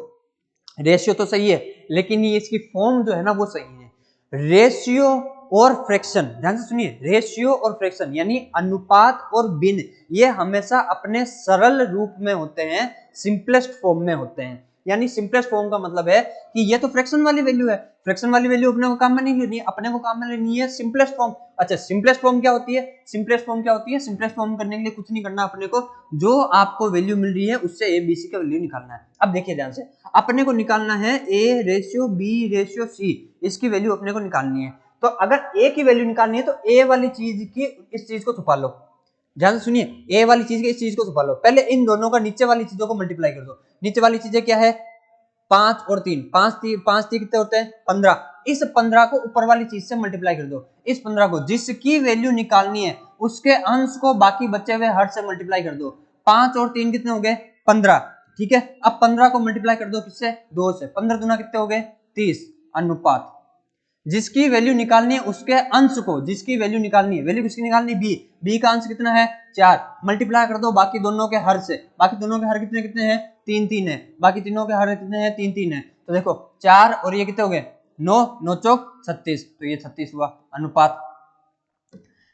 रेशियो तो सही है, लेकिन ये इसकी फॉर्म जो है ना वो सही है। रेशियो और फ्रैक्शन, ध्यान से सुनिए, रेशियो और फ्रैक्शन यानी अनुपात और भिन्न, ये हमेशा अपने सरल रूप में होते हैं, सिंपलेस्ट फॉर्म में होते हैं। यानी सिंपलेस्ट फॉर्म का मतलब है कि ये तो फ्रैक्शन वाली वैल्यू है, फ्रैक्शन वाली वैल्यू अपने को काम में नहीं लेनी, अपने को काम में लेनी है सिंपलेस्ट फॉर्म। अच्छा सिंपलेस्ट फॉर्म क्या होती है, सिंपलेस्ट फॉर्म क्या होती है, सिंपलेस्ट फॉर्म करने के लिए कुछ नहीं करना अपने को, जो आपको वैल्यू मिल रही है उससे ए बी सी का वैल्यू निकालना है। अब देखिए ध्यान से, अपने को निकालना है A ratio B ratio C, इसकी वैल्यू अपने को निकालनी है। तो अगर ए की वैल्यू निकालनी है तो ए वाली चीज की इस चीज को छुपा लो, ध्यान से सुनिए, ए वाली चीज के इस चीज को छुपा लो। पहले इन दोनों का नीचे वाली चीजों को मल्टीप्लाई कर दो। नीचे वाली चीजें क्या है, 5 और 3, 5 3 कितने होते हैं 15। इस 15 को ऊपर वाली चीज से मल्टीप्लाई कर दो। इस 15 को जिसकी वैल्यू निकालनी है उसके अंश को बाकी बचे हुए हर से मल्टीप्लाई कर दो। 5 और 3 कितने हो गए 15, ठीक है। अब 15 को मल्टीप्लाई कर दो किससे, 2 से, 15 दूना कितने हो गए 30, अनुपात जिसकी वैल्यू निकालनी है उसके अंश को, जिसकी वैल्यू निकालनी है, वैल्यू किसकी निकालनी है, बी, बी का अंश कितना है 4, मल्टीप्लाई कर दो बाकी दोनों के हर से, बाकी दोनों के हर कितने कितने हैं 3 3 है, बाकी तीनों के हर कितने हैं 3 3 है, तो देखो 4 और ये कितने हो गए 9, 9 चौक 36, तो ये 36 हुआ। अनुपात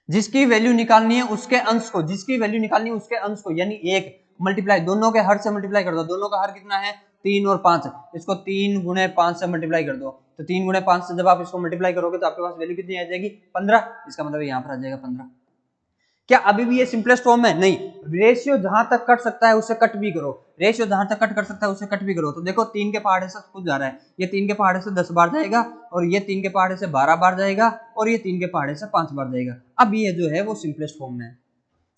जिसकी वैल्यू निकालनी है उसके अंश को, जिसकी वैल्यू निकालनी है उसके अंश को, यानी 1 मल्टीप्लाई दोनों के हर से मल्टीप्लाई कर दो, दोनों का हर कितना है 3 और 5, इसको 3 गुणे 5 से मल्टीप्लाई कर दो, तो 3 गुणे 5 से जब आप इसको मल्टीप्लाई करोगे तो आपके पास वैल्यू कितनी आ जाएगी 15, इसका मतलब यहाँ पर आ जाएगा 15। क्या अभी भी ये सिंपलेस्ट फॉर्म है, नहीं, रेशियो जहां तक कट सकता है उससे कट भी करो, रेशियो जहां तक कट कर सकता है उससे कट भी करो। तो देखो 3 के पहाड़े से कुछ जा रहा है, ये 3 के पहाड़े से 10 बार जाएगा, और ये 3 के पहाड़े से 12 बार जाएगा, और ये 3 के पहाड़े से 5 बार जाएगा। अब ये जो है वो सिंपलेस्ट फॉर्म में है,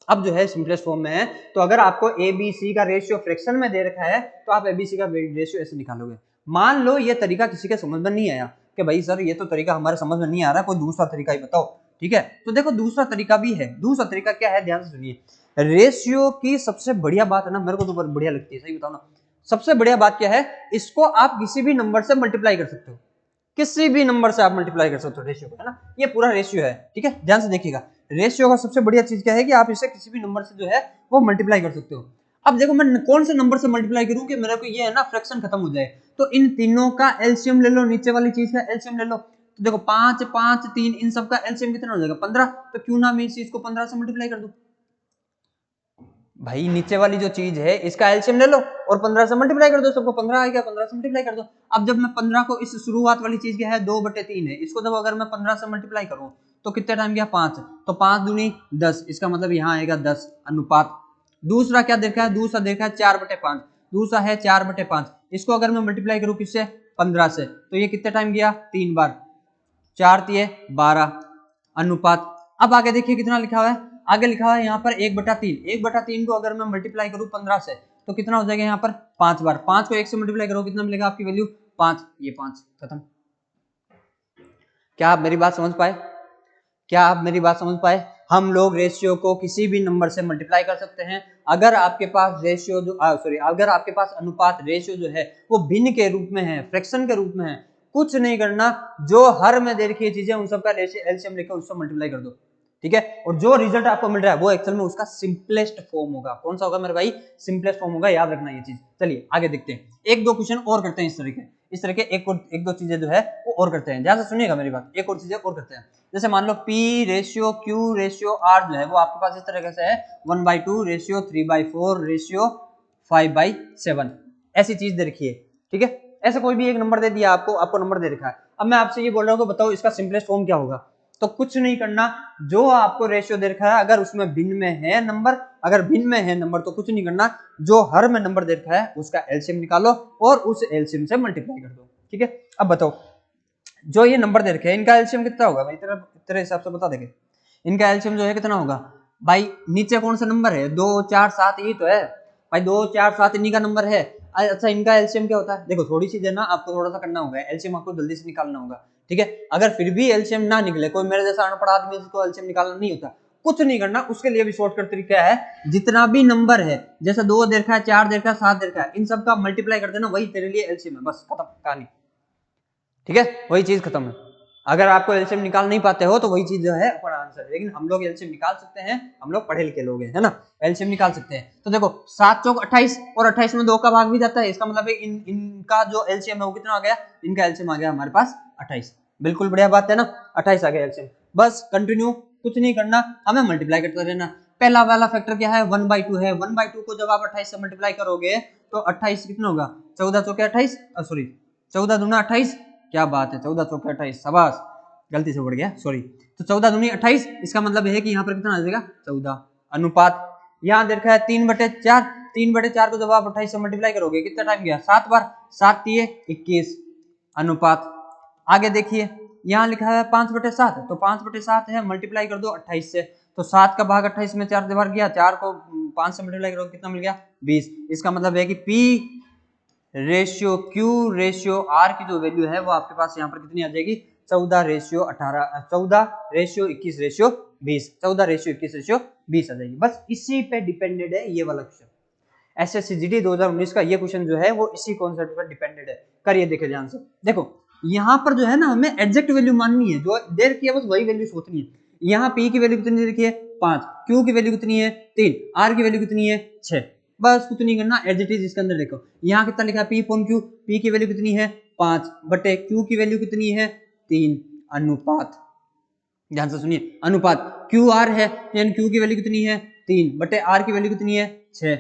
अब जो है सिंपलेस्ट फॉर्म में है। तो अगर आपको ए बी सी का रेशियो फ्रैक्शन में दे रखा है तो आप ए बी सी का रेशियो ऐसे निकालोगे। मान लो ये तरीका किसी के समझ में नहीं आया कि भाई सर ये तो तरीका हमारे समझ में नहीं आ रहा, कोई दूसरा तरीका ही बताओ, ठीक है। तो देखो दूसरा तरीका भी है, दूसरा तरीका क्या है, ध्यान से सुनिए। रेशियो की सबसे बढ़िया बात है ना, मेरे को तो बढ़िया लगती है, सही बताओ ना, सबसे बढ़िया बात क्या है, इसको आप किसी भी नंबर से मल्टीप्लाई कर सकते हो, किसी भी नंबर से आप मल्टीप्लाई कर सकते हो रेशियो को, है ना, ये पूरा रेशियो है, ठीक है। ध्यान से देखिएगा, रेशियो का सबसे बढ़िया चीज क्या है कि आप इसे किसी भी नंबर से जो है वो मल्टीप्लाई कर सकते हो। अब देखो मैं कौन से नंबर से मल्टीप्लाई करूं कि मेरे को ये है ना फ्रैक्शन खत्म हो जाए, तो इन तीनों का एलसीएम ले लो, नीचे वाली चीज का एलसीएम ले लो, तो देखो 5 5 3 इन सब का एलसीएम कितना हो जाएगा 15, तो क्यों ना मैं इस चीज को 15 से मल्टीप्लाई कर दूं। भाई नीचे वाली जो चीज है इसका एलसीएम ले लो और 15 से मल्टीप्लाई कर दो, सबको 15 आ गया, 15 से मल्टीप्लाई कर दो। अब जब मैं 15 को, इस शुरुआत वाली चीज क्या है 2/3 है, इसको जब अगर मैं 15 से मल्टीप्लाई करूं तो कितने टाइम गया 5, तो 5 दूनी 10, इसका मतलब यहाँ आएगा 10, अनुपात। दूसरा क्या देखा है, दूसरा देखा है 4/5, दूसरा है 4/5। इसको अगर मैं मल्टीप्लाई करूं किससे, 15 से, तो ये कितने टाइम गया, 3 बार, 4 तिये 12 अनुपात। अब आगे देखिए कितना लिखा हुआ है, आगे लिखा हुआ है यहाँ पर 1/3। 1/3 को अगर मैं मल्टीप्लाई करूं 15 से तो कितना हो जाएगा यहाँ पर 5 बार। 5 को 1 से मल्टीप्लाई करो कितना मिलेगा आपकी वैल्यू 5, ये 5 खत्म। क्या आप मेरी बात समझ पाए, क्या आप मेरी बात समझ पाए? हम लोग रेशियो को किसी भी नंबर से मल्टीप्लाई कर सकते हैं। अगर आपके पास रेशियो जो अगर आपके पास अनुपात रेशियो जो है वो भिन्न के रूप में है, फ्रैक्शन के रूप में है, कुछ नहीं करना, जो हर में दे रखी है चीजें उन सबका एलसीएम लेकर उससे मल्टीप्लाई कर दो, ठीक है। और जो रिजल्ट आपको मिल रहा है वो एक्चुअल में उसका सिंपलेस्ट फॉर्म होगा। कौन सा होगा मेरे भाई, सिंपलेस्ट फॉर्म होगा, याद रखना ये चीज। चलिए आगे देखते हैं, एक दो क्वेश्चन और करते हैं इस तरह के एक दो चीजें जो है वो और करते हैं। ध्यान से सुनिएगा मेरी बात, एक और चीजें और करते हैं। जैसे मान लो P ratio Q ratio R जो है वो आपके पास इस तरह से है 1/2 रेशियो 3/4 रेशियो 5/7, ऐसी चीज दे रखी है, ठीक है। ऐसा कोई भी एक नंबर दे दिया आपको नंबर दे रखा है। अब मैं आपसे ये बोल रहा हूँ कि बताओ इसका सिंपलेस्ट फॉर्म क्या होगा। तो कुछ नहीं करना, जो आपको रेशियो दे रखा है अगर उसमें भिन्न में है नंबर, अगर भिन्न में है नंबर तो कुछ नहीं करना, जो हर में नंबर दे रखा है उसका एलसीएम निकालो और उस एलसीएम से मल्टीप्लाई कर दो, ठीक है। अब बताओ जो ये नंबर दे रखे हैं इनका एलसीएम कितना होगा भाई, तेरे हिसाब से बता देंगे। इनका एलसीएम जो है कितना होगा भाई, नीचे कौन सा नंबर है, 2 4 7 यही तो है भाई, 2 4 7 इन्हीं का नंबर है। अच्छा इनका एलसीएम क्या होता है, देखो थोड़ी सी ना आपको थोड़ा सा करना होगा, एलसीएम आपको जल्दी से निकालना होगा, ठीक है। अगर फिर भी एलसीएम ना निकले, कोई मेरे जैसा अनपढ़ आदमी जिसको एलसीएम निकालना नहीं होता, कुछ नहीं करना, उसके लिए भी शॉर्टकट तरीका है, जितना भी नंबर है जैसे 2 दे रखा है 4 दे रखा है 7 दे रखा है, इन सब का मल्टीप्लाई कर देना, वही तेरे लिए एलसीएम है, बस खत्म कहानी, ठीक है, वही चीज खत्म है। अगर आपको एलसीएम निकाल नहीं पाते हो तो वही चीज जो है अपना आंसर है, लेकिन हम लोग एलसीएम निकाल सकते हैं, हम लोग पढ़े लिखे लोग हैं, है ना, एलसीएम निकाल सकते हैं। तो देखो 7 चौक 28 और 28 में 2 का भाग भी जाता है, इसका मतलब है इनका जो एलसीएम है वो कितना आ गया, इनका एलसीएम आ गया हमारे पास 28। बिल्कुल बढ़िया बात है ना, 28 आ गया एलसीएम। बस कंटिन्यू, कुछ नहीं करना, हमें मल्टीप्लाई करते रहना। पहला वाला फैक्टर क्या है, 1/2 है, 1/2 को जब आप 28 से मल्टीप्लाई करोगे तो 28 कितना होगा, 14 चौके 28, सॉरी 14 दूना 28, क्या बात है, 14 चौके 28, शाबाश, गलती से बढ़ गया, सॉरी। तो 14 दूनी 28, इसका मतलब है कि यहाँ पर कितना आ जाएगा 14। अनुपात यहाँ देखा है 3/4, 3/4 को जब आप 28 से मल्टीप्लाई करोगे कितना टाइम गया, 7 बार, 7 तिये 21 अनुपात। आगे देखिए यहाँ लिखा है 5/7, तो 5/7 है, मल्टीप्लाई कर दो 28 से, तो 7 का भाग 28 में 4 बार गया, 4 को 5 से मल्टीप्लाई करोगे कितना मिल गया 20। इसका मतलब है कि P ratio Q ratio R की जो वैल्यू है वो आपके पास यहाँ पर कितनी आ जाएगी, 14 ratio 18, 14 ratio 21 ratio 20, 14 ratio 21 ratio 20 आ जाएगी। बस इसी पे डिपेंडेड है ये वाला क्वेश्चन, एसएससी जीडी 2019 का ये क्वेश्चन जो है वो इसी कॉन्सेप्ट पर डिपेंडेड है। करिए देखे ध्यान से, देखो यहाँ पर जो है ना हमें एग्जैक्ट वैल्यू माननी है, जो दे रखी है बस वही वैल्यू सोचनी है। यहाँ P की वैल्यू कितनी दे रखी है 5, Q की वैल्यू कितनी है 3, R की वैल्यू कितनी है 6, बस कुछ नहीं करना, एज इट इज इसके अंदर देखो यहाँ कितना लिखा है P अपॉन Q, P की वैल्यू कितनी है 5 बटे Q की वैल्यू कितनी है 3, अनुपात, ध्यान से सुनिए, अनुपात QR है यानी Q की वैल्यू कितनी है 3 बटे R की वैल्यू कितनी है 6,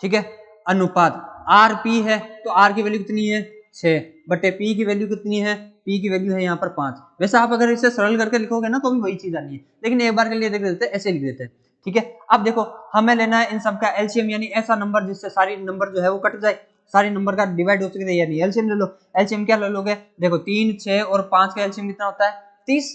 ठीक है। अनुपात RP है तो R की वैल्यू कितनी है 6 बटे P की वैल्यू कितनी है, P की वैल्यू है यहाँ पर 5। वैसे आप अगर इसे सरल करके लिखोगे ना तो भी वही चीज आनी है, लेकिन एक बार के लिए देख लेते हैं, ऐसे लिख देते हैं, ठीक है। अब देखो हमें लेना है इन सबका एलसीएम, यानी ऐसा नंबर जिससे सारी नंबर जो है वो कट जाए, सारी नंबर का डिवाइड हो सके, यानी एलसीएम ले लो। एलसीएम क्या ले लोगे, देखो 3 6 और 5 का एलसीएम कितना होता है 30,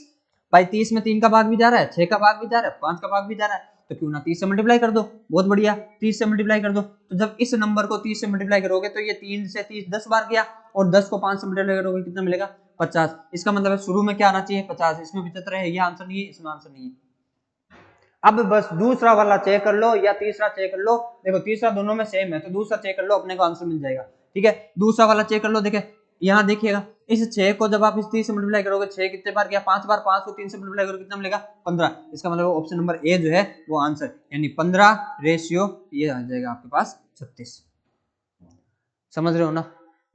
भाई 30 में 3 का भाग भी जा रहा है, 6 का भाग भी जा रहा है, 5 का भाग भी जा रहा है, तो क्यों ना 30 से मल्टीप्लाई कर दो, बहुत बढ़िया 30 से मल्टीप्लाई कर दो। तो जब इस नंबर को 30 से मल्टीप्लाई करोगे तो ये 3 से 30 10 बार गया, और 10 को 5 से मल्टीप्लाई करोगे कितना मिलेगा 50। इसका मतलब है शुरू में क्या आना चाहिए 50, इसमें 75 है, ये आंसर नहीं है, इसमें आंसर नहीं है। अब बस दूसरा वाला चेक कर लो या तीसरा चेक कर लो, देखो तीसरा दोनों में सेम है तो दूसरा चेक कर लो, अपने को आंसर मिल जाएगा, ठीक है। दूसरा वाला चेक कर लो, देखे यहाँ देखिएगा इस 6 को जब आप इस 30 से मल्टीप्लाई करोगे, 6 कितने बार गया 5 बार, 5 को 3 से मल्टीप्लाई करोगे कितना मिलेगा 15। इसका मतलब ऑप्शन नंबर ए जो है वो आंसर, यानी 15 रेशियो ये आ जाएगा आपके पास 36। समझ रहे हो ना,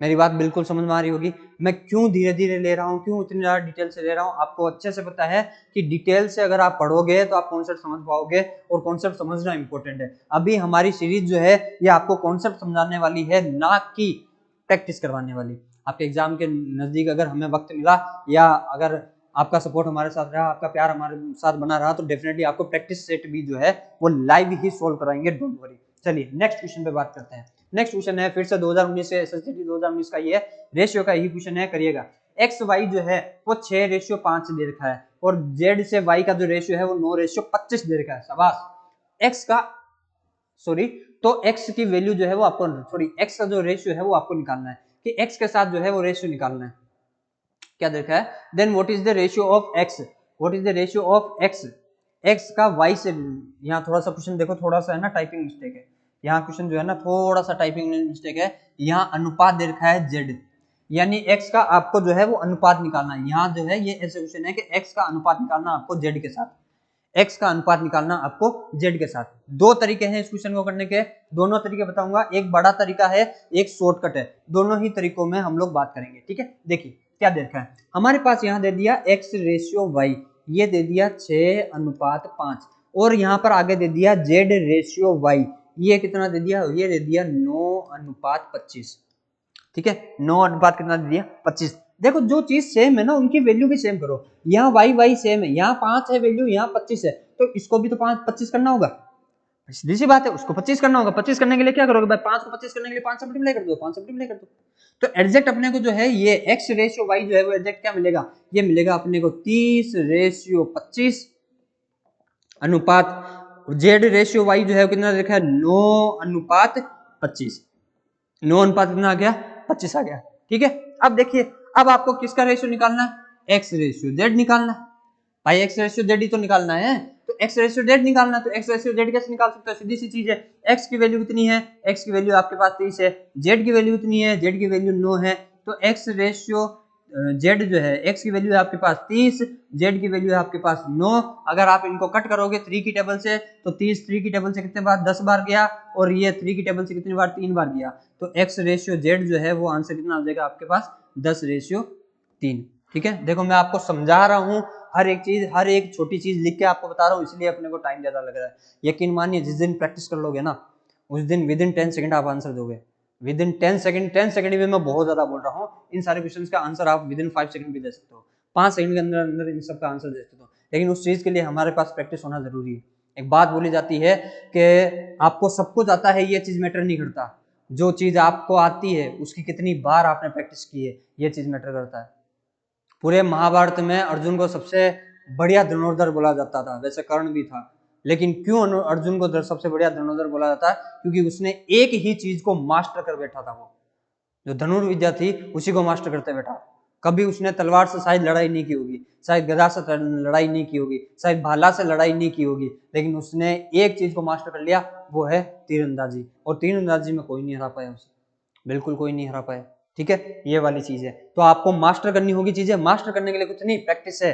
मेरी बात बिल्कुल समझ में आ रही होगी। मैं क्यों धीरे धीरे ले रहा हूँ, क्यों इतनी ज्यादा डिटेल से ले रहा हूँ, आपको अच्छे से पता है कि डिटेल से अगर आप पढ़ोगे तो आप कॉन्सेप्ट समझ पाओगे, और कॉन्सेप्ट समझना इंपॉर्टेंट है। अभी हमारी सीरीज जो है ये आपको कॉन्सेप्ट समझाने वाली है, ना कि प्रैक्टिस करवाने वाली। आपके एग्जाम के नजदीक अगर हमें वक्त मिला या अगर आपका सपोर्ट हमारे साथ रहा, आपका प्यार हमारे साथ बना रहा, तो डेफिनेटली आपको प्रैक्टिस सेट भी जो है वो लाइव ही सोल्व कराएंगे, डोंट वरी। चलिए नेक्स्ट क्वेश्चन पे बात करते हैं। नेक्स्ट क्वेश्चन है फिर से 2019 से एसएससीटी 2019 का, ये रेशियो का ही क्वेश्चन है, करिएगा। एक्स वाई जो है वो 6:5 दे रखा है और जेड से वाई का जो रेशियो है वो 9:25 दे रखा है। शाबाश। एक्स का सॉरी तो एक्स की वैल्यू जो है वो आपको सॉरी एक्स का जो रेशियो है वो आपको निकालना है कि एक्स के साथ जो है वो रेशियो निकालना है। क्या देखा है, then what is the ratio of X, what is the ratio of X, X का वाई से। यहाँ थोड़ा सा क्वेश्चन देखो, थोड़ा सा है ना टाइपिंग मिस्टेक है, यहाँ क्वेश्चन जो है ना थोड़ा सा टाइपिंग मिस्टेक है। यहाँ अनुपात दे रखा है जेड, यानी एक्स का आपको जो है वो अनुपात निकालना है। यहाँ जो है ये ऐसे क्वेश्चन है कि एक्स का अनुपात निकालना आपको जेड के साथ, एक्स का अनुपात निकालना आपको जेड के साथ। दो तरीके हैं इस क्वेश्चन को करने के, दोनों तरीके बताऊंगा, एक बड़ा तरीका है एक शॉर्टकट है, दोनों ही तरीकों में हम लोग बात करेंगे। ठीक है, देखिए क्या दे रखा है हमारे पास, यहाँ दे दिया एक्स रेशियो वाई, ये दे दिया 6:5 और यहाँ पर आगे दे दिया जेड रेशियो वाई, ये कितना दे दिया, ये दे दिया 9:25। ठीक है, 9 कितना दे दिया 25। देखो जो चीज सेम है ना उनकी वैल्यू भी सेम करो, यहाँ वाई वाई सेम है, यहाँ 5 है वैल्यू, यहाँ 25 है, तो इसको भी तो 25 करना होगा, सीधी सी बात है, उसको 25 करना होगा। 25 करने के लिए क्या करोगे भाई, 5 को 25 करने के लिए 5 से मल्टीप्लाई कर दो, 5 से मल्टीप्लाई कर दो, तो एग्जैक्ट अपने को जो है ये एक्स रेशियो वाई जो है वो एग्जैक्ट क्या मिलेगा, ये मिलेगा अपने को 30:25 अनुपात जेड रेशियो वाई जो है कितना लिखा है 9:25, 9 कितना आ गया 25 आ गया। ठीक है, अब देखिए अब आपको किसका रेशियो निकालना है, एक्स रेशियो जेड निकालना है भाई, एक्स रेशियो जेड ही तो निकालना है, तो एक्स रेशियो जेड निकालना है, तो एक्स रेशियो जेड कैसे निकाल सकते हो, सीधी सी चीज है, एक्स की वैल्यू कितनी है, एक्स की वैल्यू आपके पास 30 है, जेड की वैल्यू कितनी है, जेड की वैल्यू 9 है, तो एक्स रेशियो जेड जो है एक्स की वैल्यू है आपके पास 30, जेड की वैल्यू है आपके पास 9, अगर आप इनको कट करोगे 3 की टेबल से तो 30 3 की टेबल से कितने बार 10 बार गया और ये 3 की टेबल से कितनी बार 3 बार गया, तो एक्स रेशियो जेड जो है वो आंसर कितना आ जाएगा आपके पास 10:3। ठीक है, देखो मैं आपको समझा रहा हूँ हर एक चीज, हर एक छोटी चीज लिख के आपको बता रहा हूँ, इसलिए अपने को टाइम ज्यादा लग रहा है। यकीन मानिए जिस दिन प्रैक्टिस कर लोगे ना उस दिन विद इन 10 सेकंड आप आंसर दोगे, विद इन 10 सेकंड, 10 सेकंड में मैं बहुत ज्यादा बोल रहा हूँ, इन सारे क्वेश्चंस का आंसर आप विद इन 5 सेकंड भी दे सकते हो, 5 सेकंड के अंदर अंदर इन सब का आंसर दे सकते हो, लेकिन उस चीज के लिए हमारे पास प्रैक्टिस होना जरूरी है। एक बात बोली जाती है कि आपको सब कुछ आता है ये चीज मैटर नहीं करता, जो चीज आपको आती है उसकी कितनी बार आपने प्रैक्टिस की है ये चीज मैटर करता है। पूरे महाभारत में अर्जुन को सबसे बढ़िया धनुर्धर बोला जाता था, वैसे कर्ण भी था, लेकिन क्यों अर्जुन को सबसे बढ़िया धनुर्धर बोला जाता है, क्योंकि उसने एक ही चीज को मास्टर कर बैठा था, वो जो धनुर्विद्या थी उसी को मास्टर करते बैठा। कभी उसने तलवार से शायद लड़ाई नहीं की होगी, शायद गदा से लड़ाई नहीं की होगी, शायद भाला से लड़ाई नहीं की होगी, लेकिन उसने एक चीज को मास्टर कर लिया, वो है तीरंदाजी, और तीरंदाजी में कोई नहीं हरा पाया उसे, बिल्कुल कोई नहीं हरा पाया। ठीक है, ये वाली चीज है, तो आपको मास्टर करनी होगी चीजें, मास्टर करने के लिए कुछ नहीं, प्रैक्टिस है,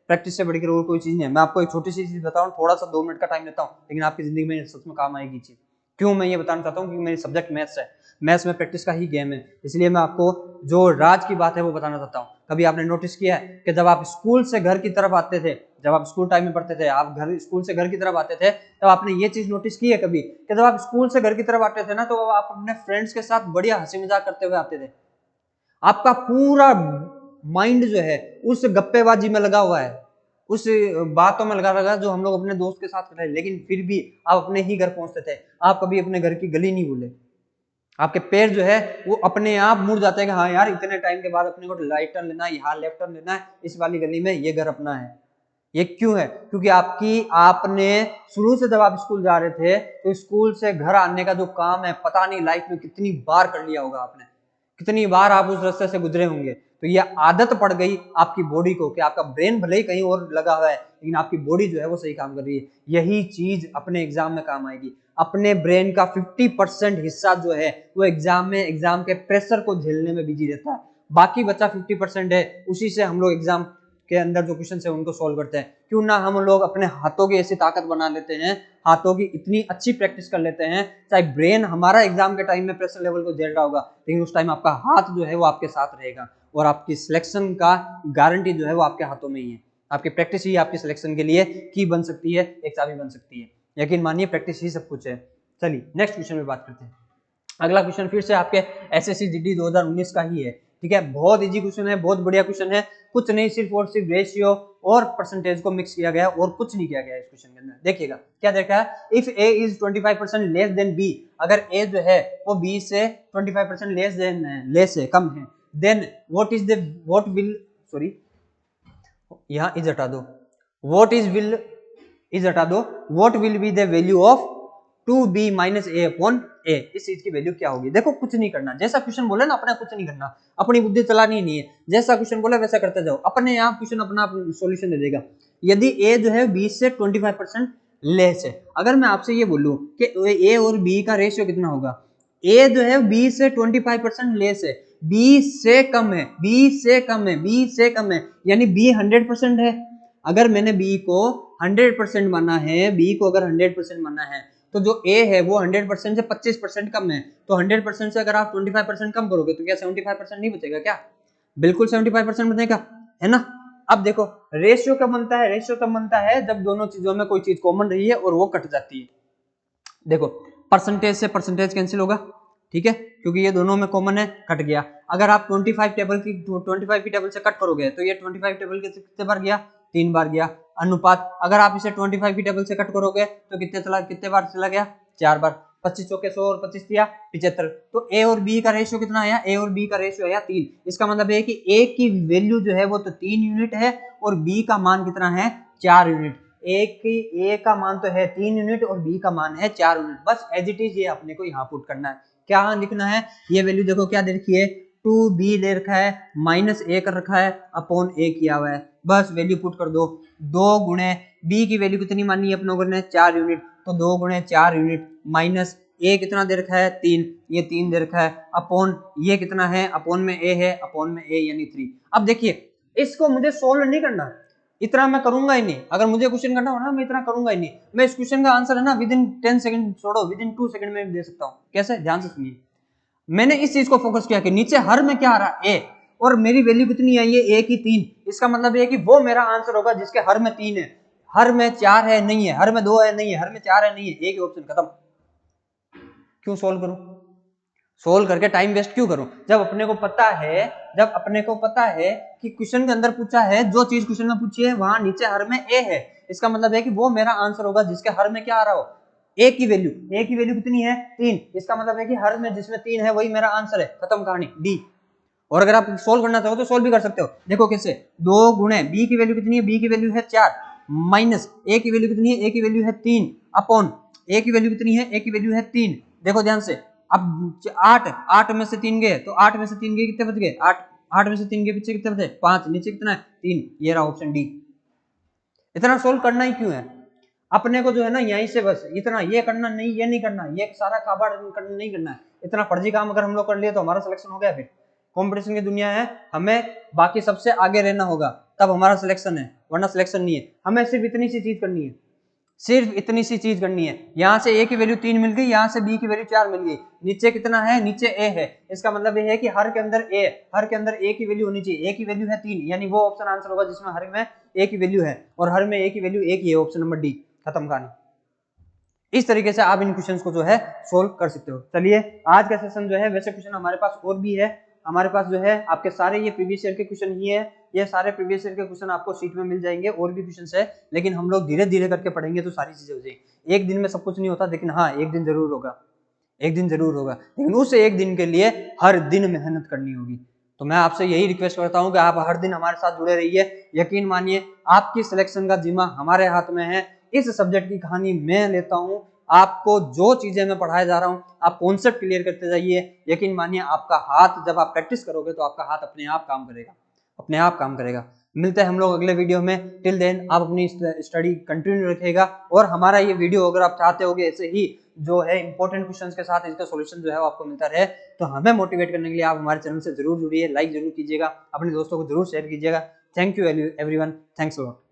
प्रैक्टिस से बढ़कर और कोई चीज नहीं है। मैं आपको एक छोटी सी चीज बताऊं, थोड़ा सा 2 मिनट का टाइम लेता हूं, लेकिन आपकी जिंदगी में सच में काम आएगी चीज। क्यों मैं ये बताना चाहता हूँ, क्योंकि मेरी सब्जेक्ट मैथ्स है, मैथ्स में प्रैक्टिस का ही गेम है, इसलिए मैं आपको जो राज की बात है वो बताना चाहता हूँ। कभी आपने नोटिस किया है कि जब आप स्कूल से घर की तरफ आते थे, जब आप स्कूल टाइम में पढ़ते थे, आप घर स्कूल से घर की तरफ आते थे, तब आपने ये चीज नोटिस की है कभी कि जब आप स्कूल से घर की तरफ आते थे ना, तो आप अपने फ्रेंड्स के साथ बढ़िया हंसी मजाक करते हुए आते थे, आपका पूरा माइंड जो है उस गप्पेबाजी में लगा हुआ है, उस बातों में लगा रहा जो हम लोग अपने दोस्त के साथ कर रहे हैं, लेकिन फिर भी आप अपने ही घर पहुंचते थे, आप कभी अपने घर की गली नहीं भूले, आपके पैर जो है वो अपने आप मुड़ जाते हैं कि हाँ यार इतने टाइम के बाद अपने को राइट टर्न लेना है, यहाँ लेफ्ट टर्न लेना है, इस वाली गली में ये घर अपना है। ये क्यों है, क्योंकि आपने शुरू से जब आप स्कूल जा रहे थे तो स्कूल से घर आने का जो काम है पता नहीं लाइफ में कितनी बार कर लिया होगा आपने, कितनी बार आप उस रास्ते से गुजरे होंगे, तो ये आदत पड़ गई आपकी बॉडी को कि आपका ब्रेन भले ही कहीं और लगा हुआ है लेकिन आपकी बॉडी जो है वो सही काम कर रही है। यही चीज अपने एग्जाम में काम आएगी। अपने ब्रेन का 50% हिस्सा जो है वो एग्जाम में एग्जाम के प्रेशर को झेलने में बिजी रहता है, बाकी बचा 50% है, उसी से हम लोग एग्जाम के अंदर जो क्वेश्चन है उनको सॉल्व करते हैं। क्यों ना हम लोग अपने हाथों की ऐसी ताकत बना लेते हैं, हाथों की इतनी अच्छी प्रैक्टिस कर लेते हैं, चाहे ब्रेन हमारा एग्जाम के टाइम में प्रेशर लेवल को झेल रहा होगा, लेकिन उस टाइम आपका हाथ जो है वो आपके साथ रहेगा और आपकी सिलेक्शन का गारंटी जो है वो आपके हाथों में ही है। आपकी प्रैक्टिस ही आपकी सिलेक्शन के लिए की बन सकती है, एक चाबी बन सकती है। यकीन मानिए प्रैक्टिस ही सब कुछ है। चलिए नेक्स्ट क्वेश्चन में बात करते हैं। अगला क्वेश्चन फिर से आपके एसएससी जीडी 2019 का ही है। ठीक है, बहुत इजी क्वेश्चन है, बहुत बढ़िया क्वेश्चन है, कुछ नहीं, सिर्फ और सिर्फ रेशियो और परसेंटेज को मिक्स किया गया और कुछ नहीं किया गया इस क्वेश्चन के अंदर। देखिएगा क्या देखा है, if A is 25% less than B, अगर ए जो है वो बी से 25% लेस है, कम है, देन व्हाट विल सॉरी यहाँ इज हटा दो, what will be the value of 2b minus A upon A, इस चीज की वैल्यू क्या होगी। देखो कुछ नहीं करना, जैसा क्वेश्चन बोले ना अपना कुछ नहीं करना, अपनी बुद्धि चलानी नहीं है, जैसा क्वेश्चन बोले वैसा करते जाओ, अपने आप क्वेश्चन अपना सॉल्यूशन दे देगा। यदि ए जो है 20 से 25% लेस है, अगर मैं आपसे ये बोलूं कि ए और बी का रेशियो कितना होगा, ए जो है 20 से 25% लेस है, बी से कम है, यानी बी 100% है। अगर मैंने बी को 100% माना है, तो जो ए है वो 100% से 25% कम है, तो 100% से अगर आप 25% कम करोगे तो क्या 75% नहीं बचेगा क्या? बिल्कुल 75% बचेगा, है ना। अब देखो रेशियो कब बनता है जब दोनों चीजों में कोई चीज कॉमन रही है और वो कट जाती है। देखो परसेंटेज से परसेंटेज कैंसिल होगा, ठीक है, क्योंकि ये दोनों में कॉमन है, कट गया। अगर आप 25 की टेबल से कट करोगे तो ये 25 टेबल के कितने बार गया, 3 बार गया। अनुपात, अगर आप इसे 25 की टेबल से कट करोगे तो कितने बार चला गया, 4 बार। 25 चौके 100 और 25 दिया 75। तो ए और बी का रेशियो कितना आया, 3। इसका मतलब है कि ए की वैल्यू जो है वो तो 3 यूनिट है और बी का मान कितना है, 4 यूनिट। ए का मान तो है 3 यूनिट और बी का मान है 4 यूनिट। बस एज इट इज ये अपने को यहाँ पुट करना है। क्या लिखना है, ये वैल्यू देखो क्या दे रखी है, 2b ले रखा है, माइनस ए कर रखा है, अपॉन ए किया हुआ है। बस वैल्यू पुट कर दो, 2 गुणे बी की वैल्यू कितनी मानी है अपनों ने, 4 यूनिट, तो 2 गुणे 4 यूनिट माइनस ए कितना दे रखा है, 3, ये 3 दे रखा है, अपॉन ये कितना है, अपॉन में ए है, अपॉन में ए यानी 3। अब देखिए इसको मुझे सोल्व नहीं करना, इतना मैं करूंगा ही नहीं। अगर मुझे क्वेश्चन करना हो ना मैं इतना करूंगा ही नहीं, मैं इस क्वेश्चन का आंसर है ना विद इन 10 सेकंड छोड़ो, विद इन 2 सेकंड में दे सकता हूं। कैसे, ध्यान से सुनिए। मैंने इस चीज को फोकस किया कि नीचे हर में क्या आ रहा है, ए, और मेरी वैल्यू कितनी आई है, ए की 3। इसका मतलब ये कि वो मेरा आंसर होगा जिसके हर में 3 है, हर में 4 है नहीं है, हर में 2 है नहीं है, हर में 4 है नहीं है, एक ही ऑप्शन, खत्म। क्यों सोल्व करूं, सोल्व करके टाइम वेस्ट क्यों करूं, जब अपने को पता है कि क्वेश्चन के अंदर पूछा है, जो चीज क्वेश्चन में पूछी है वहां नीचे हर में ए है। इसका मतलब है कि वो मेरा आंसर होगा जिसके हर में क्या आ रहा हो, ए की वैल्यू कितनी है, 3। इसका मतलब है कि हर में जिसमें 3 है वही मेरा आंसर है, खत्म कहानी, डी। और अगर आप सोल्व करना चाहो तो सोल्व भी कर सकते हो। देखो कैसे, 2 गुणे बी की वैल्यू कितनी है, बी की वैल्यू है 4, माइनस ए की वैल्यू कितनी है, ए की वैल्यू है 3, अपॉन ए की वैल्यू कितनी है, ए की वैल्यू है 3। देखो ध्यान से, अब 8 में से 3 गए तो 8 में से 3 गए कितने बच गए, 8 में से 3 के पीछे कितने बचे, 5, नीचे कितना है, 3। ये रहा ऑप्शन डी। इतना सोल्व करना ही क्यों है अपने को, जो है ना यहीं से बस इतना, ये करना नहीं, ये नहीं करना, ये सारा काबाड़ नहीं करना है। इतना फर्जी काम अगर हम लोग कर लिए तो हमारा सिलेक्शन हो गया। फिर कंपटीशन की दुनिया है, हमें बाकी सबसे आगे रहना होगा तब हमारा सिलेक्शन है, वरना सिलेक्शन नहीं है। हमें सिर्फ इतनी सी चीज करनी है, सिर्फ इतनी सी चीज करनी है। यहाँ से ए की वैल्यू 3 मिल गई, यहाँ से बी की वैल्यू 4 मिल गई, नीचे कितना है, नीचे ए है। इसका मतलब ये है कि हर के अंदर ए की वैल्यू होनी चाहिए, ए की वैल्यू है 3, यानी वो ऑप्शन आंसर होगा जिसमें हर में ए की वैल्यू है, और हर में ए की वैल्यू 1 ही है, ऑप्शन नंबर डी, खत्म कहानी। इस तरीके से आप इन क्वेश्चंस को जो है सोल्व कर सकते हो। चलिए आज का सेशन जो है, वैसे क्वेश्चन हमारे पास और भी है, हमारे पास जो है आपके सारे ये प्रीवियस ईयर के क्वेश्चन ही है, ये सारे प्रीवियस ईयर के क्वेश्चन आपको सीट में मिल जाएंगे। और भी क्वेश्चन है, लेकिन हम लोग धीरे धीरे करके पढ़ेंगे तो सारी चीजें हो जाएंगी। एक दिन में सब कुछ नहीं होता, लेकिन हाँ एक दिन जरूर होगा, लेकिन उस एक दिन के लिए हर दिन मेहनत करनी होगी। तो मैं आपसे यही रिक्वेस्ट करता हूँ कि आप हर दिन हमारे साथ जुड़े रहिए। यकीन मानिए आपकी सिलेक्शन का जिम्मा हमारे हाथ में है। इस सब्जेक्ट की कहानी मैं लेता हूँ, आपको जो चीजें मैं पढ़ाया जा रहा हूँ आप कॉन्सेप्ट क्लियर करते जाइए। यकीन मानिए आपका हाथ, जब आप प्रैक्टिस करोगे तो आपका हाथ अपने आप काम करेगा। मिलते हैं हम लोग अगले वीडियो में। टिल देन आप अपनी स्टडी कंटिन्यू रखिएगा, और हमारा ये वीडियो अगर आप चाहते होगे ऐसे ही जो है इंपॉर्टेंट क्वेश्चंस के साथ इसका सॉल्यूशन जो है वो आपको मिलता रहे, तो हमें मोटिवेट करने के लिए आप हमारे चैनल से जरूर जुड़िए, लाइक जरूर कीजिएगा, अपने दोस्तों को जरूर शेयर कीजिएगा। Thank you everyone, thanks a lot.